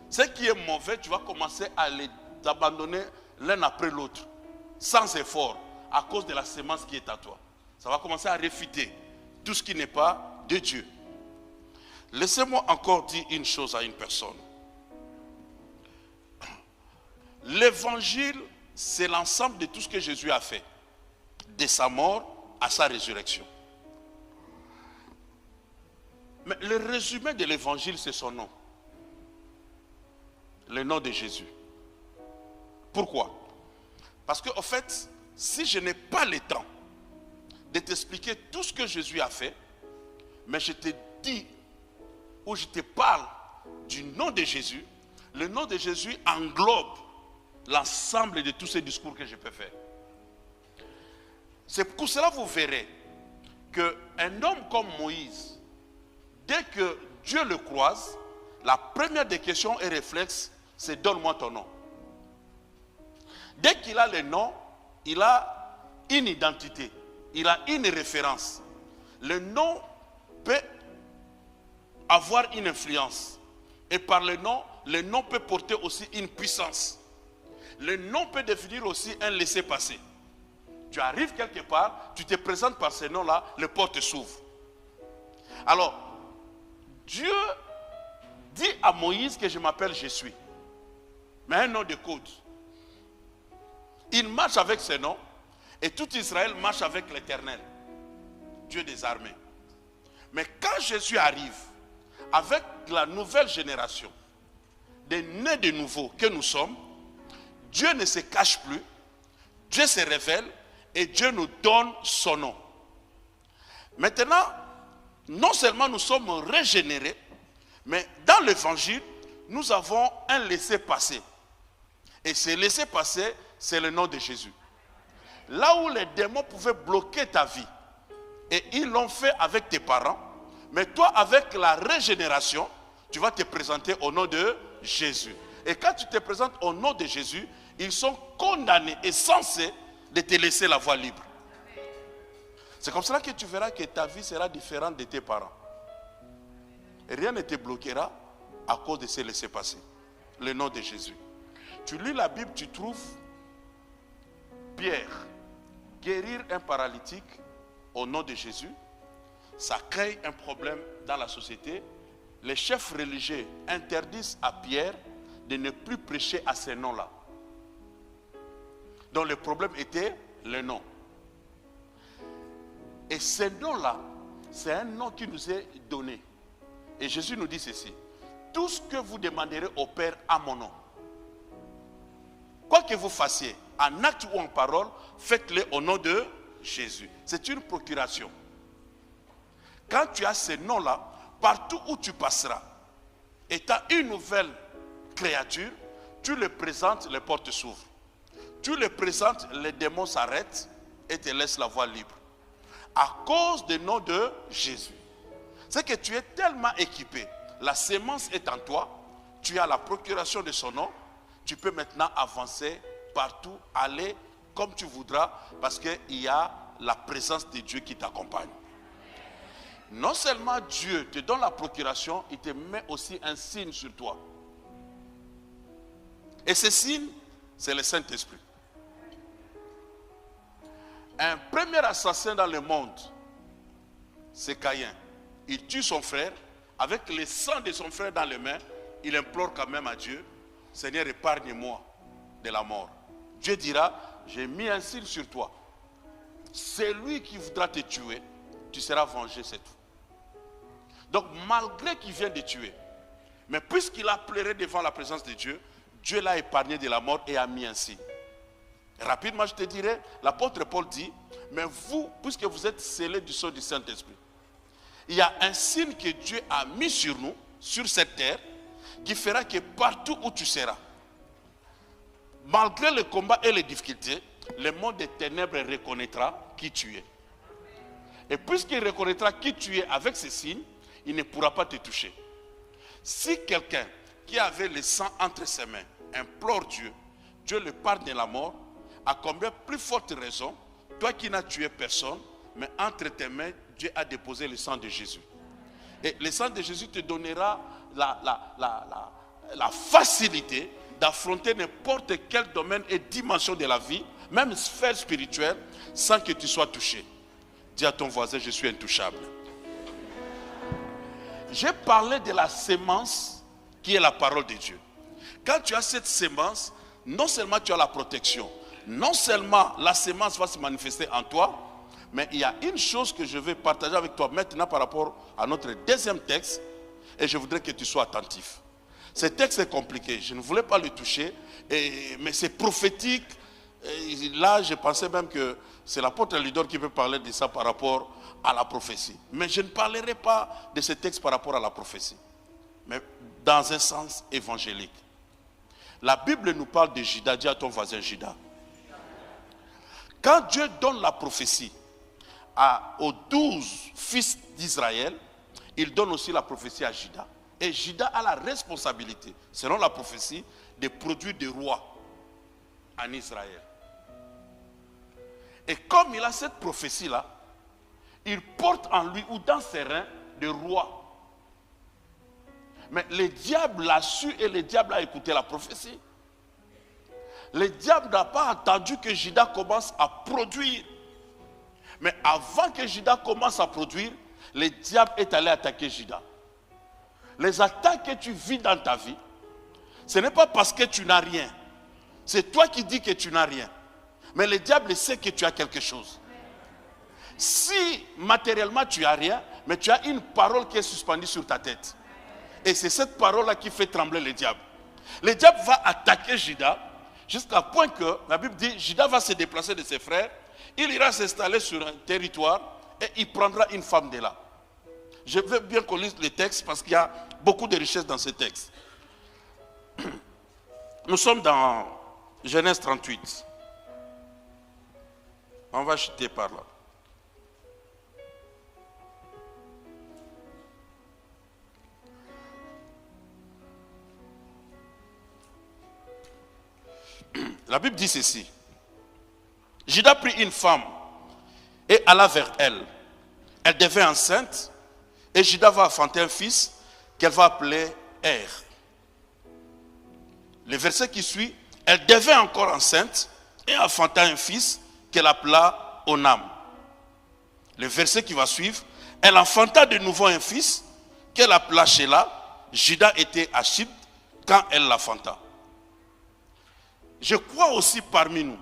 Ce qui est mauvais, tu vas commencer à les abandonner l'un après l'autre, sans effort, à cause de la sémence qui est à toi. Ça va commencer à réfuter tout ce qui n'est pas de Dieu. Laissez-moi encore dire une chose à une personne. L'évangile, c'est l'ensemble de tout ce que Jésus a fait, de sa mort à sa résurrection. Mais le résumé de l'évangile, c'est son nom. Le nom de Jésus. Pourquoi? Parce qu'en fait, si je n'ai pas le temps de t'expliquer tout ce que Jésus a fait, mais je te dis ou je te parle du nom de Jésus, le nom de Jésus englobe l'ensemble de tous ces discours que je peux faire. C'est pour cela que vous verrez qu'un homme comme Moïse, dès que Dieu le croise, la première des questions et réflexes, c'est donne-moi ton nom. Dès qu'il a le nom, il a une identité, il a une référence. Le nom peut avoir une influence. Et par le nom peut porter aussi une puissance. Le nom peut définir aussi un laissez-passer. Tu arrives quelque part, tu te présentes par ce nom-là, les portes s'ouvrent. Alors, Dieu dit à Moïse que je m'appelle Je suis. Mais un nom de code. Il marche avec ce nom et tout Israël marche avec l'Éternel, Dieu des armées. Mais quand Jésus arrive, avec la nouvelle génération, des nés de nouveau que nous sommes, Dieu ne se cache plus, Dieu se révèle et Dieu nous donne son nom. Maintenant, non seulement nous sommes régénérés, mais dans l'évangile, nous avons un laissez-passer. Et ce laissez-passer, c'est le nom de Jésus. Là où les démons pouvaient bloquer ta vie, et ils l'ont fait avec tes parents, mais toi, avec la régénération, tu vas te présenter au nom de Jésus. Et quand tu te présentes au nom de Jésus, ils sont condamnés et censés de te laisser la voie libre. C'est comme cela que tu verras que ta vie sera différente de tes parents. Et rien ne te bloquera à cause de ce laisser-passer. Le nom de Jésus. Tu lis la Bible, tu trouves Pierre guérir un paralytique au nom de Jésus. Ça crée un problème dans la société. Les chefs religieux interdisent à Pierre de ne plus prêcher à ce nom-là. Donc le problème était le nom. Et ce nom-là, c'est un nom qui nous est donné. Et Jésus nous dit ceci: tout ce que vous demanderez au Père à mon nom, quoi que vous fassiez, en acte ou en parole, faites-le au nom de Jésus. C'est une procuration. Quand tu as ce nom-là, partout où tu passeras, étant une nouvelle créature, tu le présentes, les portes s'ouvrent. Tu le présentes, les démons s'arrêtent et te laissent la voie libre. À cause du nom de Jésus. C'est que tu es tellement équipé. La sémence est en toi. Tu as la procuration de son nom. Tu peux maintenant avancer partout, aller comme tu voudras, parce qu'il y a la présence de Dieu qui t'accompagne. Non seulement Dieu te donne la procuration, il te met aussi un signe sur toi. Et ce signe, c'est le Saint-Esprit. Un premier assassin dans le monde, c'est Caïn. Il tue son frère, avec le sang de son frère dans les mains, il implore quand même à Dieu: Seigneur, épargne-moi de la mort. Dieu dira: j'ai mis un signe sur toi. Celui qui voudra te tuer, tu seras vengé, c'est tout. Donc malgré qu'il vienne de tuer, mais puisqu'il a pleuré devant la présence de Dieu, Dieu l'a épargné de la mort et a mis un signe. Rapidement, je te dirai, l'apôtre Paul dit: mais vous, puisque vous êtes scellés du sceau du Saint-Esprit, il y a un signe que Dieu a mis sur nous, sur cette terre, qui fera que partout où tu seras, malgré le combat et les difficultés, le monde des ténèbres reconnaîtra qui tu es. Et puisqu'il reconnaîtra qui tu es avec ces signes, il ne pourra pas te toucher. Si quelqu'un qui avait le sang entre ses mains implore Dieu, Dieu le pardonne de la mort, à combien plus forte raison, toi qui n'as tué personne, mais entre tes mains, Dieu a déposé le sang de Jésus. Et le sang de Jésus te donnera la facilité d'affronter n'importe quel domaine et dimension de la vie, même sphère spirituelle, sans que tu sois touché. Dis à ton voisin: je suis intouchable. J'ai parlé de la sémence qui est la parole de Dieu. Quand tu as cette sémence, non seulement tu as la protection, non seulement la sémence va se manifester en toi, mais il y a une chose que je vais partager avec toi maintenant par rapport à notre deuxième texte, et je voudrais que tu sois attentif. Ce texte est compliqué, je ne voulais pas le toucher, mais c'est prophétique. Et là, je pensais même que c'est l'apôtre Lidor qui peut parler de ça par rapport à la prophétie. Mais je ne parlerai pas de ce texte par rapport à la prophétie, mais dans un sens évangélique. La Bible nous parle de Judas. Dis à ton voisin: Judas. Quand Dieu donne la prophétie aux 12 fils d'Israël, il donne aussi la prophétie à Juda. Et Juda a la responsabilité, selon la prophétie, de produire des rois en Israël. Et comme il a cette prophétie-là, il porte en lui ou dans ses reins des rois. Mais le diable l'a su et le diable a écouté la prophétie. Le diable n'a pas attendu que Juda commence à produire. Mais avant que Juda commence à produire, le diable est allé attaquer Juda. Les attaques que tu vis dans ta vie, ce n'est pas parce que tu n'as rien. C'est toi qui dis que tu n'as rien. Mais le diable sait que tu as quelque chose. Si matériellement tu n'as rien, mais tu as une parole qui est suspendue sur ta tête. Et c'est cette parole-là qui fait trembler le diable. Le diable va attaquer Juda jusqu'à point que, la Bible dit, Juda va se déplacer de ses frères, il ira s'installer sur un territoire et il prendra une femme de là. Je veux bien qu'on lise les textes parce qu'il y a beaucoup de richesses dans ces textes. Nous sommes dans Genèse 38. On va chuter par là. La Bible dit ceci. Juda prit une femme et alla vers elle. Elle devint enceinte et Juda va enfanter un fils qu'elle va appeler Er. Le verset qui suit, elle devint encore enceinte et enfanta un fils qu'elle appela Onam. Le verset qui va suivre, elle enfanta de nouveau un fils qu'elle appela Shelah. Juda était à Chypre quand elle l'enfanta. Je crois aussi parmi nous,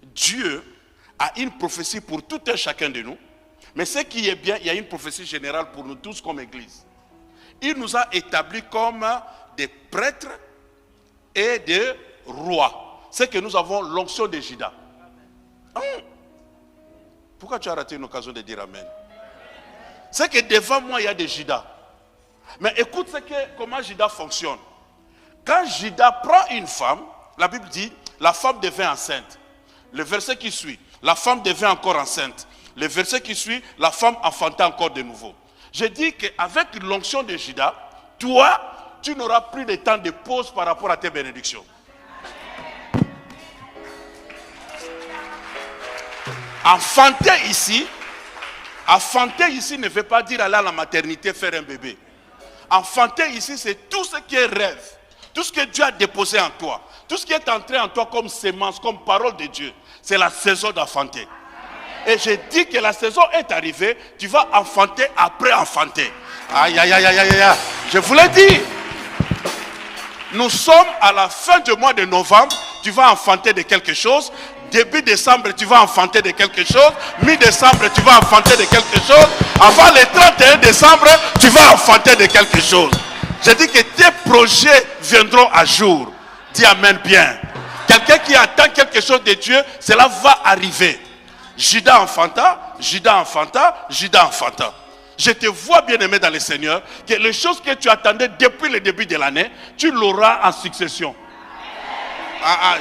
Dieu a une prophétie pour tout un chacun de nous. Mais ce qui est bien, il y a une prophétie générale pour nous tous comme église. Il nous a établis comme des prêtres et des rois. C'est que nous avons l'onction de Juda. Pourquoi tu as raté une occasion de dire Amen? C'est que devant moi, il y a des Juda. Mais écoute comment Juda fonctionne. Quand Juda prend une femme, la Bible dit, la femme devient enceinte. Le verset qui suit, la femme devient encore enceinte. Le verset qui suit, la femme enfanta encore de nouveau. Je dis qu'avec l'onction de Juda, toi, tu n'auras plus de temps de pause par rapport à tes bénédictions. Enfanter ici ne veut pas dire aller à la maternité faire un bébé. Enfanter ici, c'est tout ce qui est rêve. Tout ce que Dieu a déposé en toi, tout ce qui est entré en toi comme sémence, comme parole de Dieu, c'est la saison d'enfanter. Et je dis que la saison est arrivée, tu vas enfanter après enfanter. Aïe, aïe, aïe, aïe, aïe, aïe. Je vous l'ai dit. Nous sommes à la fin du mois de novembre, tu vas enfanter de quelque chose. Début décembre, tu vas enfanter de quelque chose. Mi-décembre, tu vas enfanter de quelque chose. Avant le 31 décembre, tu vas enfanter de quelque chose. Je dis que tes projets viendront à jour. Dis Amen bien. Quelqu'un qui attend quelque chose de Dieu, cela va arriver. Juda enfanta, Juda enfanta, Juda enfanta. Je te vois bien aimé dans le Seigneur, que les choses que tu attendais depuis le début de l'année, tu l'auras en succession.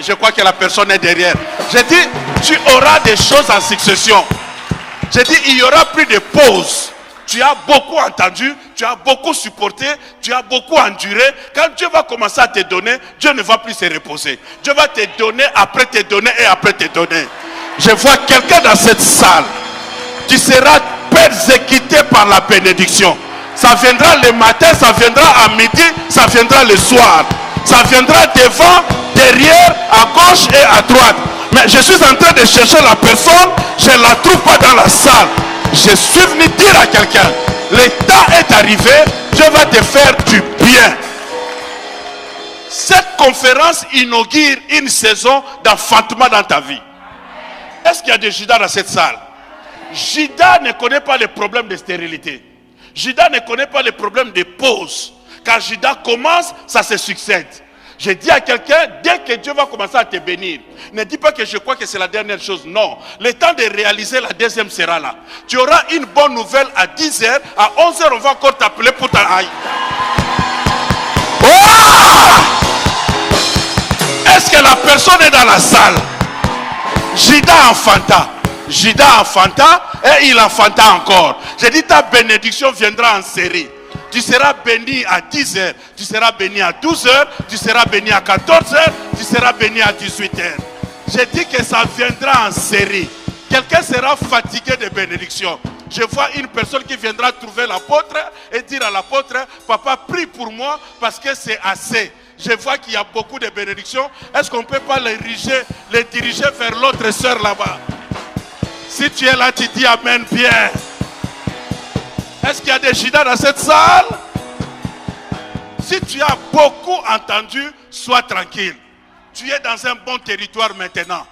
Je crois que la personne est derrière. Je dis, tu auras des choses en succession. Je dis, il n'y aura plus de pause. Tu as beaucoup entendu, tu as beaucoup supporté, tu as beaucoup enduré. Quand Dieu va commencer à te donner, Dieu ne va plus se reposer. Dieu va te donner, après te donner et après te donner. Je vois quelqu'un dans cette salle. Tu seras persécuté par la bénédiction. Ça viendra le matin, ça viendra à midi, ça viendra le soir. Ça viendra devant, derrière, à gauche et à droite. Mais je suis en train de chercher la personne, je ne la trouve pas dans la salle. Je suis venu dire à quelqu'un, le temps est arrivé, Dieu va te faire du bien. Cette conférence inaugure une saison d'enfantement dans ta vie. Est-ce qu'il y a des Judas dans cette salle? Judas ne connaît pas les problèmes de stérilité. Judas ne connaît pas les problèmes de pause. Quand Judas commence, ça se succède. Je dis à quelqu'un, dès que Dieu va commencer à te bénir, ne dis pas que je crois que c'est la dernière chose. Non, le temps de réaliser la deuxième sera là. Tu auras une bonne nouvelle à 10h, à 11h, on va encore t'appeler pour ta aïe. Oh! Est-ce que la personne est dans la salle? Judas enfanta et il enfanta encore. J'ai dit ta bénédiction viendra en série. Tu seras béni à 10h, tu seras béni à 12h, tu seras béni à 14h, tu seras béni à 18h. J'ai dit que ça viendra en série. Quelqu'un sera fatigué de bénédiction. Je vois une personne qui viendra trouver l'apôtre et dire à l'apôtre, papa, prie pour moi parce que c'est assez. Je vois qu'il y a beaucoup de bénédictions. Est-ce qu'on ne peut pas les diriger vers l'autre sœur là-bas? Si tu es là, tu dis amen bien. Est-ce qu'il y a des Judas dans cette salle? Si tu as beaucoup entendu, sois tranquille. Tu es dans un bon territoire maintenant.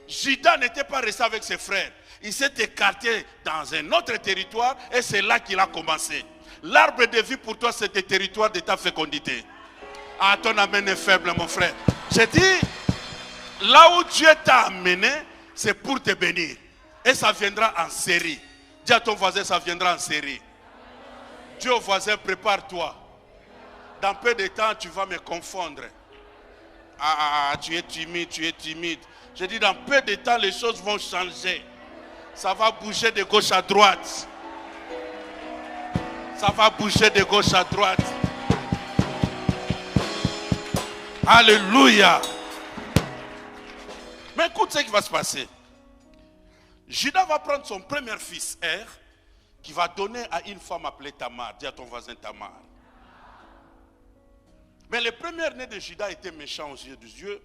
Judas n'était pas resté avec ses frères. Il s'est écarté dans un autre territoire et c'est là qu'il a commencé. L'arbre de vie pour toi, c'est le territoire de ta fécondité. Ah, ton amen est faible, mon frère. J'ai dit, là où Dieu t'a amené, c'est pour te bénir. Et ça viendra en série. Dis à ton voisin, ça viendra en série. Dis au voisin, prépare-toi. Dans peu de temps, tu vas me confondre. Ah, tu es timide, tu es timide. J'ai dit, dans peu de temps, les choses vont changer. Ça va bouger de gauche à droite. Ça va bouger de gauche à droite. Alléluia. Mais écoute ce qui va se passer. Judas va prendre son premier fils, Er, qui va donner à une femme appelée Tamar. Dis à ton voisin Tamar. Mais le premier-né de Judas était méchant aux yeux de Dieu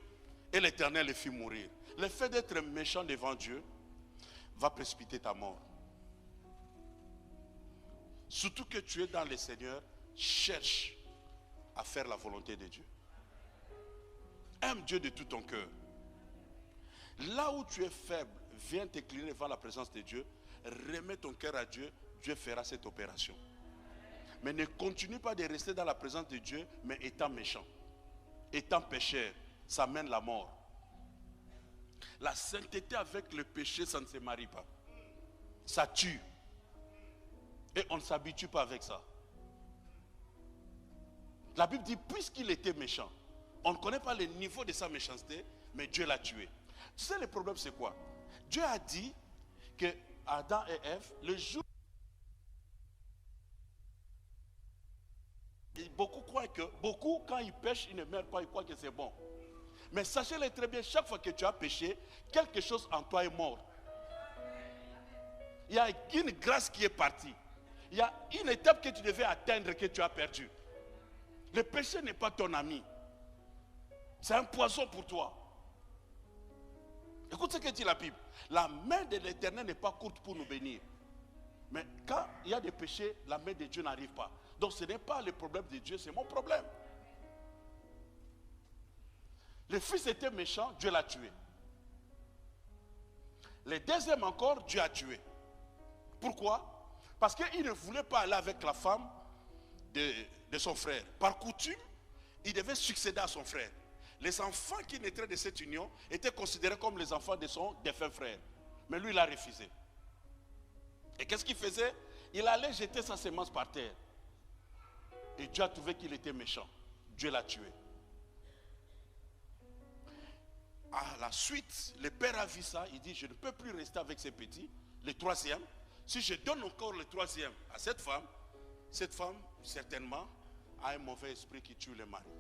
et l'Éternel le fit mourir. Le fait d'être méchant devant Dieu va précipiter ta mort. Surtout que tu es dans le Seigneur, cherche à faire la volonté de Dieu. Aime Dieu de tout ton cœur. Là où tu es faible, viens t'incliner devant la présence de Dieu, remets ton cœur à Dieu, Dieu fera cette opération. Mais ne continue pas de rester dans la présence de Dieu, mais étant méchant, étant pécheur, ça mène la mort. La sainteté avec le péché, ça ne se marie pas. Ça tue. Et on ne s'habitue pas avec ça. La Bible dit, puisqu'il était méchant, on ne connaît pas le niveau de sa méchanceté, mais Dieu l'a tué. Tu sais, le problème c'est quoi? Dieu a dit que Adam et Ève, le jour... Beaucoup croient que, quand ils pêchent, ils ne meurent pas, ils croient que c'est bon. Mais sachez-le très bien, chaque fois que tu as péché, quelque chose en toi est mort. Il y a une grâce qui est partie. Il y a une étape que tu devais atteindre que tu as perdue. Le péché n'est pas ton ami. C'est un poison pour toi. Écoute ce que dit la Bible. La main de l'Éternel n'est pas courte pour nous bénir. Mais quand il y a des péchés, la main de Dieu n'arrive pas. Donc ce n'est pas le problème de Dieu, c'est mon problème. Le fils était méchant, Dieu l'a tué. Le deuxième encore, Dieu a tué. Pourquoi? Parce qu'il ne voulait pas aller avec la femme de son frère. Par coutume, il devait succéder à son frère. Les enfants qui naîtraient de cette union étaient considérés comme les enfants de son défunt frère. Mais lui, il a refusé. Et qu'est-ce qu'il faisait? Il allait jeter sa semence par terre. Et Dieu a trouvé qu'il était méchant. Dieu l'a tué. À la suite, le père a vu ça. Il dit, je ne peux plus rester avec ces petits. Le troisième, si je donne encore le troisième à cette femme, certainement, a un mauvais esprit qui tue le mari.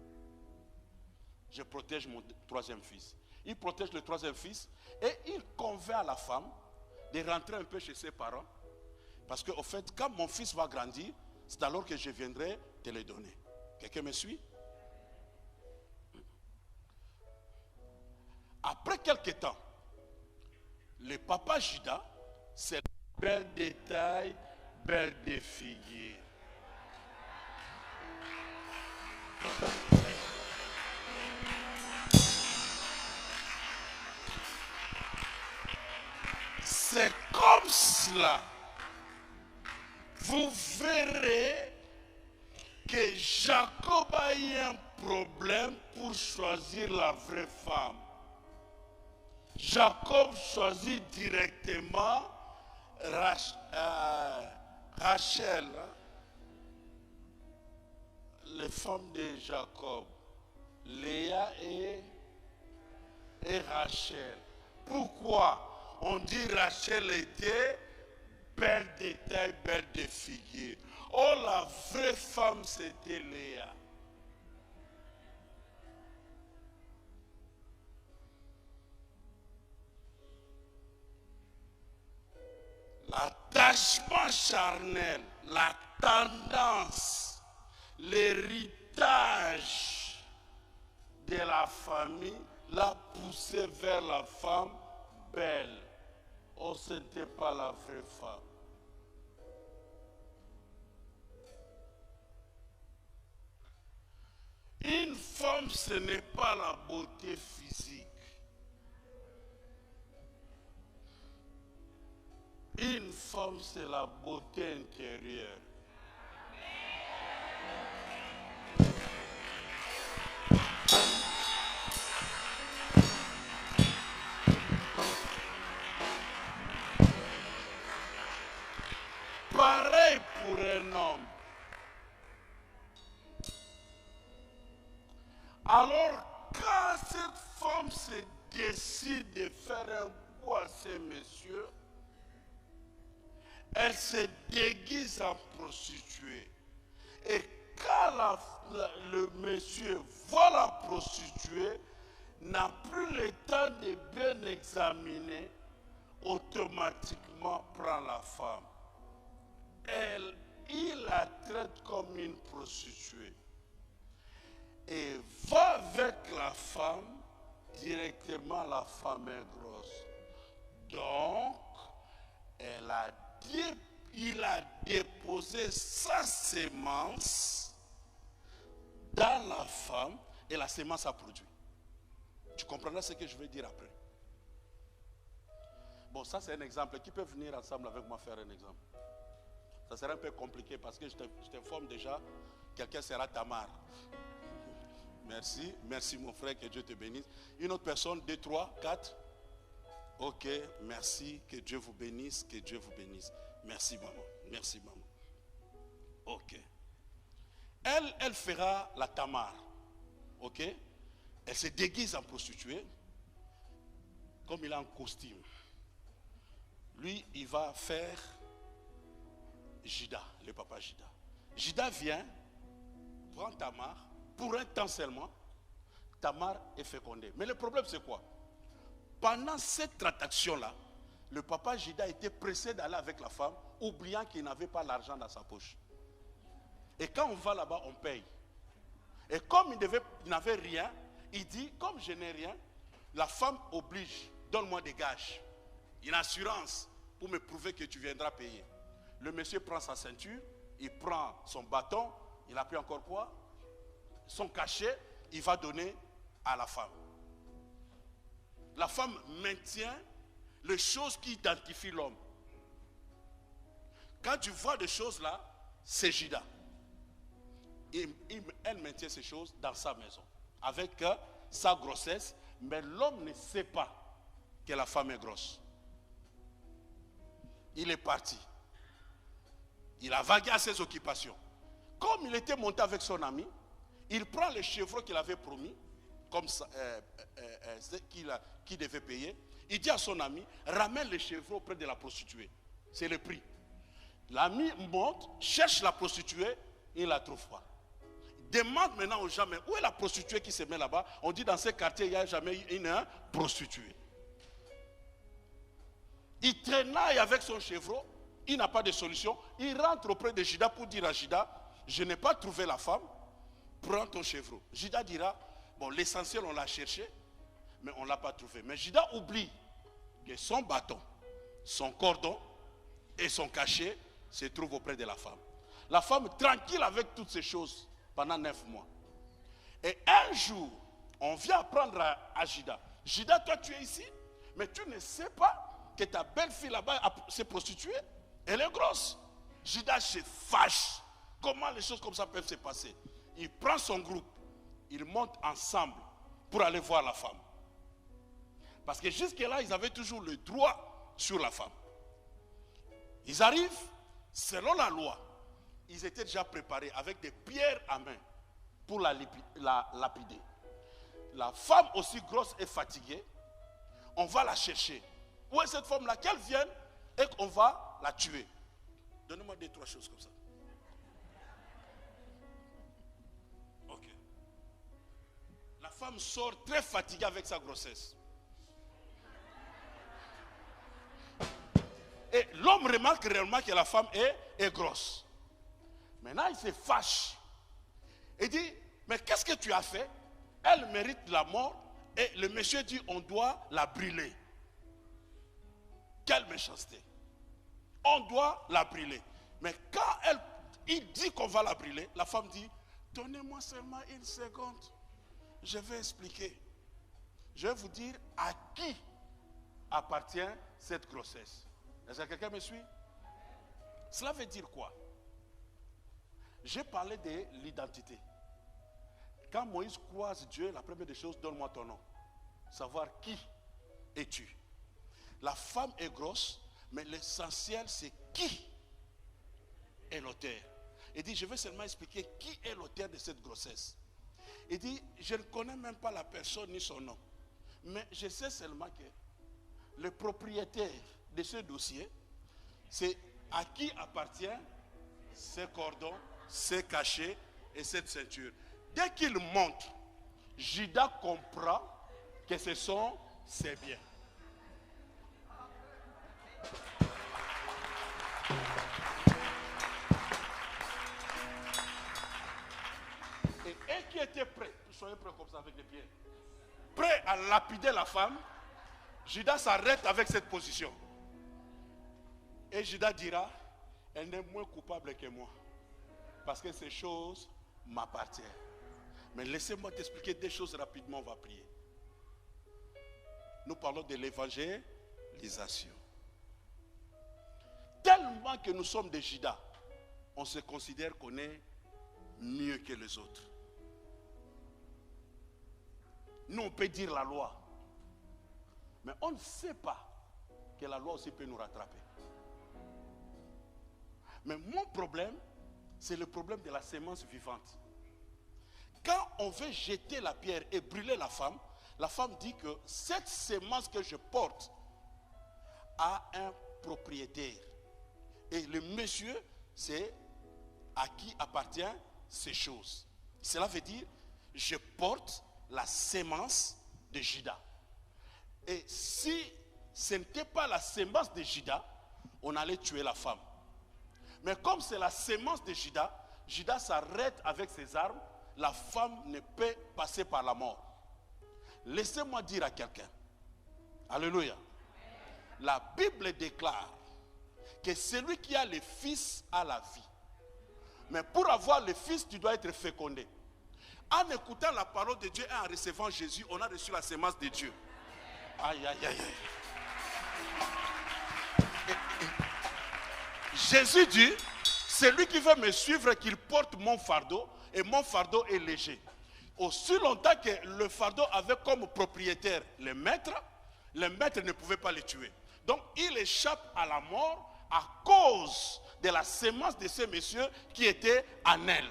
Je protège mon troisième fils. Il protège le troisième fils et il convainc à la femme de rentrer un peu chez ses parents. Parce qu'au fait, quand mon fils va grandir, c'est alors que je viendrai te le donner. Quelqu'un me suit? Après quelques temps, le papa Judas, c'est bel détail, belle de figure. C'est comme cela. Vous verrez que Jacob a eu un problème pour choisir la vraie femme. Jacob choisit directement Rachel, les femmes de Jacob, Léa et Rachel. Pourquoi on dit Rachel était belle détail, belle de figure. Oh, la vraie femme, c'était Léa. L'attachement charnel, la tendance, l'héritage de la famille l'a poussé vers la femme belle. Oh, ce n'était pas la vraie femme. Une femme, ce n'est pas la beauté physique. Une femme, c'est la beauté intérieure. Pareil pour un homme. Alors, quand cette femme se décide de faire un coup à ces messieurs, elle se déguise en prostituée. Et quand le monsieur voit la prostituée, n'a plus le temps de bien examiner, automatiquement prend la femme. Il la traite comme une prostituée. Et va avec la femme, directement la femme est grosse. Donc, il a déposé sa sémence dans la femme et la sémence a produit. Tu comprendras ce que je vais dire après. Bon, ça c'est un exemple. Qui peut venir ensemble avec moi faire un exemple? Ça sera un peu compliqué parce que je t'informe déjà, quelqu'un sera Tamar. Merci, merci mon frère, que Dieu te bénisse. Une autre personne, 2, 3, 4. Ok, merci, que Dieu vous bénisse, que Dieu vous bénisse. Merci maman, merci maman. Ok. Elle fera la Tamar. Ok. Elle se déguise en prostituée. Comme il a un costume. Lui, il va faire Jida, le papa Jida. Jida vient, prend Tamar, pour un temps seulement, Tamar est fécondée. Mais le problème c'est quoi? Pendant cette transaction-là, le papa Jida était pressé d'aller avec la femme, oubliant qu'il n'avait pas l'argent dans sa poche. Et quand on va là-bas, on paye. Et comme il n'avait rien, il dit, comme je n'ai rien, la femme oblige, donne-moi des gages, une assurance pour me prouver que tu viendras payer. Le monsieur prend sa ceinture, il prend son bâton, il a pris encore quoi? Son cachet, il va donner à la femme. La femme maintient les choses qui identifient l'homme. Quand tu vois des choses là, c'est Jida. Elle maintient ces choses dans sa maison, avec sa grossesse, mais l'homme ne sait pas que la femme est grosse. Il est parti. Il a vagué à ses occupations. Comme il était monté avec son ami, il prend les chevreaux qu'il avait promis, comme ça, qu'il devait payer. Il dit à son ami, ramène les chevreaux auprès de la prostituée. C'est le prix. L'ami monte, cherche la prostituée, il ne la trouve pas. Il demande maintenant aux gens, mais où est la prostituée qui se met là-bas? On dit dans ce quartier, il n'y a jamais eu une prostituée. Il traînaille avec son chevreau, il n'a pas de solution. Il rentre auprès de Jida pour dire à Jida, je n'ai pas trouvé la femme, prends ton chevreau. Jida dira, bon, l'essentiel on l'a cherché, mais on ne l'a pas trouvé. Mais Jida oublie que son bâton, son cordon et son cachet se trouvent auprès de la femme. La femme tranquille avec toutes ces choses pendant 9 mois. Et un jour, on vient apprendre à Jida, Jida, toi tu es ici, mais tu ne sais pas que ta belle-fille là-bas s'est prostituée. Elle est grosse. Jida se fâche. Comment les choses comme ça peuvent se passer? Il prend son groupe, ils montent ensemble pour aller voir la femme. Parce que jusque-là, ils avaient toujours le droit sur la femme. Ils arrivent, selon la loi, ils étaient déjà préparés avec des pierres à main pour la lapider. La femme aussi grosse et fatiguée, on va la chercher. Où est cette femme-là? Qu'elle vienne et qu'on va va la tuer. Donnez-moi 2-3 choses comme ça. Ok. La femme sort très fatiguée avec sa grossesse. Et l'homme remarque réellement que la femme est grosse. Maintenant, il se fâche. Il dit, mais qu'est-ce que tu as fait? Elle mérite la mort. Et le monsieur dit, on doit la brûler. Quelle méchanceté. On doit la brûler. Mais quand il dit qu'on va la brûler, la femme dit, donnez-moi seulement une seconde. Je vais expliquer. Je vais vous dire à qui appartient cette grossesse. Est-ce que quelqu'un me suit? Cela veut dire quoi? J'ai parlé de l'identité. Quand Moïse croise Dieu, la première des choses, donne-moi ton nom. Savoir qui es-tu. La femme est grosse, mais l'essentiel c'est qui est l'auteur. Il dit, je vais seulement expliquer qui est l'auteur de cette grossesse. Il dit, je ne connais même pas la personne ni son nom. Mais je sais seulement que le propriétaire de ce dossier, c'est à qui appartient ces cordons, ces cachets et cette ceinture. Dès qu'il monte, Judas comprend que ce sont ses biens. Et qui était prêt, soyez prêts comme ça avec les pieds, prêt à lapider la femme, Judas s'arrête avec cette position. Et Judas dira, elle n'est moins coupable que moi, parce que ces choses m'appartiennent. Mais laissez-moi t'expliquer des choses rapidement, on va prier. Nous parlons de l'évangélisation. Tellement que nous sommes des Judas, on se considère qu'on est mieux que les autres. Nous, on peut dire la loi, mais on ne sait pas que la loi aussi peut nous rattraper. Mais mon problème, c'est le problème de la sémence vivante. Quand on veut jeter la pierre et brûler la femme dit que cette sémence que je porte a un propriétaire. Et le monsieur, c'est à qui appartient ces choses. Cela veut dire, je porte la sémence de Judas. Et si ce n'était pas la sémence de Judas, on allait tuer la femme. Mais comme c'est la sémence de Judas, Judas s'arrête avec ses armes, la femme ne peut passer par la mort. Laissez-moi dire à quelqu'un, alléluia, la Bible déclare que celui qui a le fils a la vie. Mais pour avoir le fils, tu dois être fécondé. En écoutant la parole de Dieu et en recevant Jésus, on a reçu la sémence de Dieu. Aïe, aïe, aïe, aïe. Jésus dit, celui qui veut me suivre, qu'il porte mon fardeau, et mon fardeau est léger. Aussi longtemps que le fardeau avait comme propriétaire le maître ne pouvait pas le tuer. Donc il échappe à la mort à cause de la sémence de ce monsieur qui était en elle.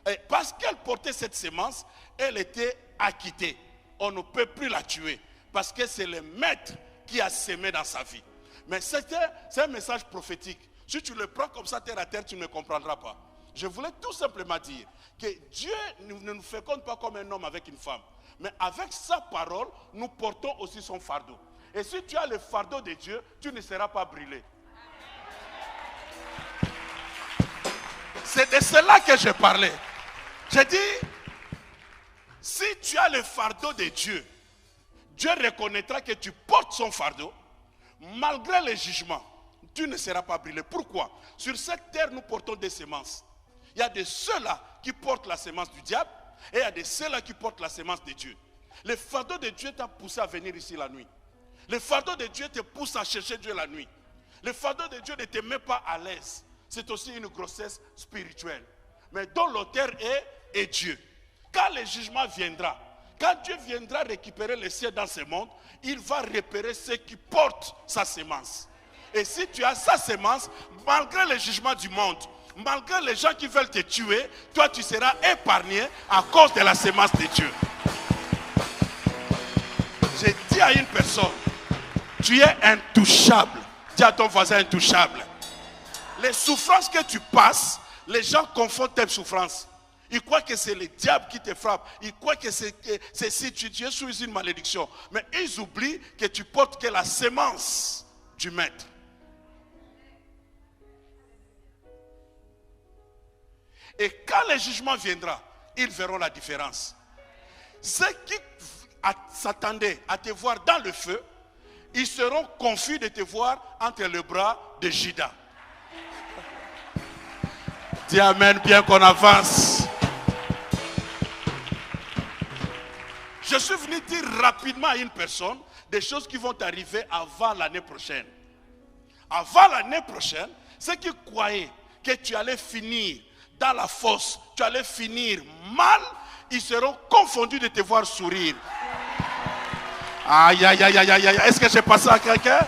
Et parce qu'elle portait cette sémence, elle était acquittée. On ne peut plus la tuer parce que c'est le maître qui a sémé dans sa vie. Mais c'est un message prophétique. Si tu le prends comme ça terre à terre, tu ne comprendras pas. Je voulais tout simplement dire que Dieu ne nous féconde pas comme un homme avec une femme. Mais avec sa parole, nous portons aussi son fardeau. Et si tu as le fardeau de Dieu, tu ne seras pas brûlé. C'est de cela que je parlais. J'ai dit, si tu as le fardeau de Dieu, Dieu reconnaîtra que tu portes son fardeau. Malgré les jugements, tu ne seras pas brûlé. Pourquoi? Sur cette terre, nous portons des semences. Il y a de ceux-là qui portent la sémence du diable et il y a de ceux-là qui portent la sémence de Dieu. Le fardeau de Dieu t'a poussé à venir ici la nuit. Le fardeau de Dieu te pousse à chercher Dieu la nuit. Le fardeau de Dieu ne te met pas à l'aise. C'est aussi une grossesse spirituelle. Mais dont l'auteur est Dieu. Quand le jugement viendra, quand Dieu viendra récupérer les cieux dans ce monde, il va repérer ceux qui portent sa sémence. Et si tu as sa sémence, malgré le jugement du monde, malgré les gens qui veulent te tuer, toi tu seras épargné à cause de la sémence de Dieu. J'ai dit à une personne, tu es intouchable. Dis à ton voisin intouchable. Les souffrances que tu passes, les gens confondent tes souffrances. Ils croient que c'est le diable qui te frappe. Ils croient que c'est si tu es sous une malédiction. Mais ils oublient que tu portes que la sémence du maître. Et quand le jugement viendra, ils verront la différence. Ceux qui s'attendaient à te voir dans le feu, ils seront confus de te voir entre les bras de Judas. Dis amen, bien qu'on avance. Je suis venu dire rapidement à une personne des choses qui vont arriver avant l'année prochaine. Avant l'année prochaine, ceux qui croyaient que tu allais finir dans la fosse, tu allais finir mal, ils seront confondus de te voir sourire. Aïe, aïe, aïe, aïe, aïe, aïe. Est-ce que j'ai passé à quelqu'un?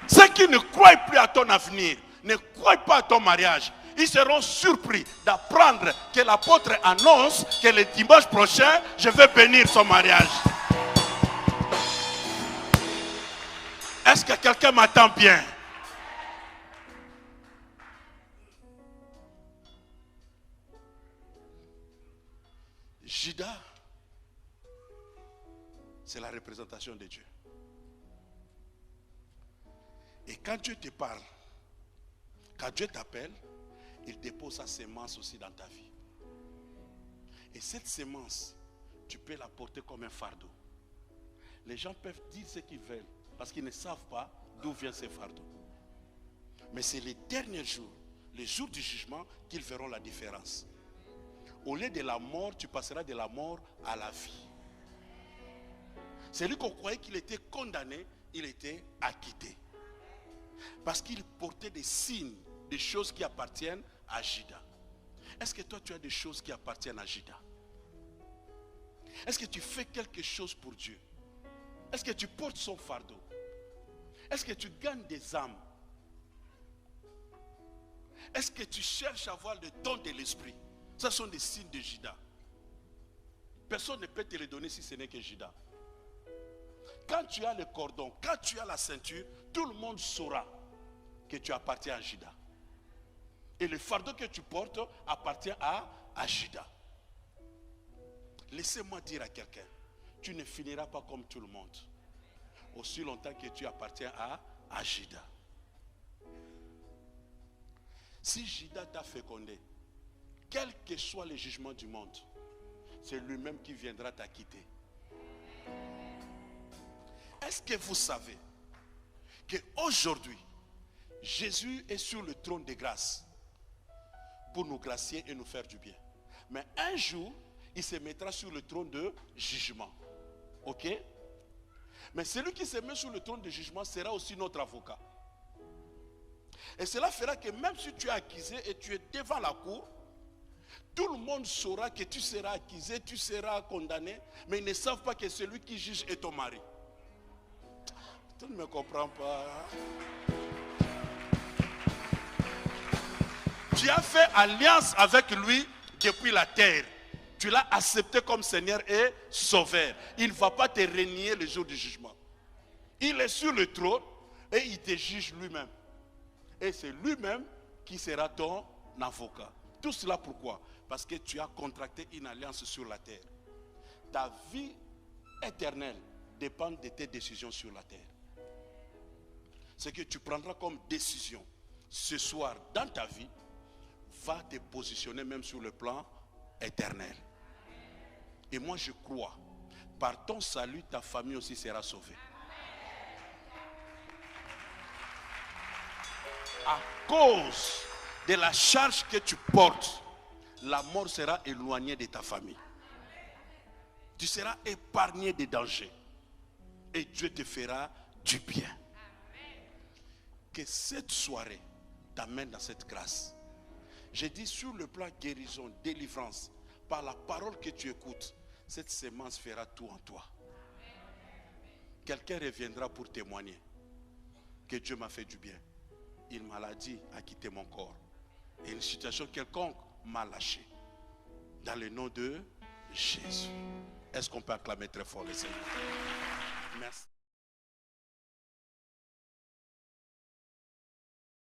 Ceux qui ne croient plus à ton avenir, ne croient pas à ton mariage, ils seront surpris d'apprendre que l'apôtre annonce que le dimanche prochain, je vais bénir son mariage. Est-ce que quelqu'un m'attend bien? Judas, c'est la représentation de Dieu. Et quand Dieu te parle, quand Dieu t'appelle, il dépose sa sémence aussi dans ta vie. Et cette sémence, tu peux la porter comme un fardeau. Les gens peuvent dire ce qu'ils veulent parce qu'ils ne savent pas d'où vient ce fardeau. Mais c'est les derniers jours, les jours du jugement, qu'ils verront la différence. Au lieu de la mort, tu passeras de la mort à la vie. Celui qu'on croyait qu'il était condamné, il était acquitté. Parce qu'il portait des signes, des choses qui appartiennent à Judas. Est-ce que toi tu as des choses qui appartiennent à Judas? Est-ce que tu fais quelque chose pour Dieu? Est-ce que tu portes son fardeau? Est-ce que tu gagnes des âmes? Est-ce que tu cherches à avoir le don de l'esprit? Ce sont des signes de Judas. Personne ne peut te les donner si ce n'est que Judas. Quand tu as le cordon, quand tu as la ceinture, tout le monde saura que tu appartiens à Judas. Et le fardeau que tu portes appartient à Judas. Laissez-moi dire à quelqu'un, tu ne finiras pas comme tout le monde. Aussi longtemps que tu appartiens à Judas. Si Judas t'a fécondé, quel que soit le jugement du monde, c'est lui-même qui viendra t'acquitter. Est-ce que vous savez qu'aujourd'hui, Jésus est sur le trône de grâce pour nous gracier et nous faire du bien. Mais un jour, il se mettra sur le trône de jugement. Ok? Mais celui qui se met sur le trône de jugement sera aussi notre avocat. Et cela fera que même si tu es accusé et tu es devant la cour, tout le monde saura que tu seras accusé, tu seras condamné, mais ils ne savent pas que celui qui juge est ton mari. Tu ne me comprends pas. Tu as fait alliance avec lui depuis la terre. Tu l'as accepté comme Seigneur et Sauveur. Il ne va pas te renier le jour du jugement. Il est sur le trône et il te juge lui-même. Et c'est lui-même qui sera ton avocat. Tout cela pourquoi? Parce que tu as contracté une alliance sur la terre. Ta vie éternelle dépend de tes décisions sur la terre. Ce que tu prendras comme décision ce soir dans ta vie va te positionner même sur le plan éternel. Et moi je crois, par ton salut, ta famille aussi sera sauvée. À cause de la charge que tu portes, la mort sera éloignée de ta famille. Tu seras épargné des dangers. Et Dieu te fera du bien. Que cette soirée t'amène dans cette grâce. J'ai dit sur le plan guérison, délivrance, par la parole que tu écoutes, cette sémence fera tout en toi. Quelqu'un reviendra pour témoigner que Dieu m'a fait du bien. Une maladie a quitté mon corps. Et une situation quelconque m'a lâché. Dans le nom de Jésus. Est-ce qu'on peut acclamer très fort le Seigneur? Merci.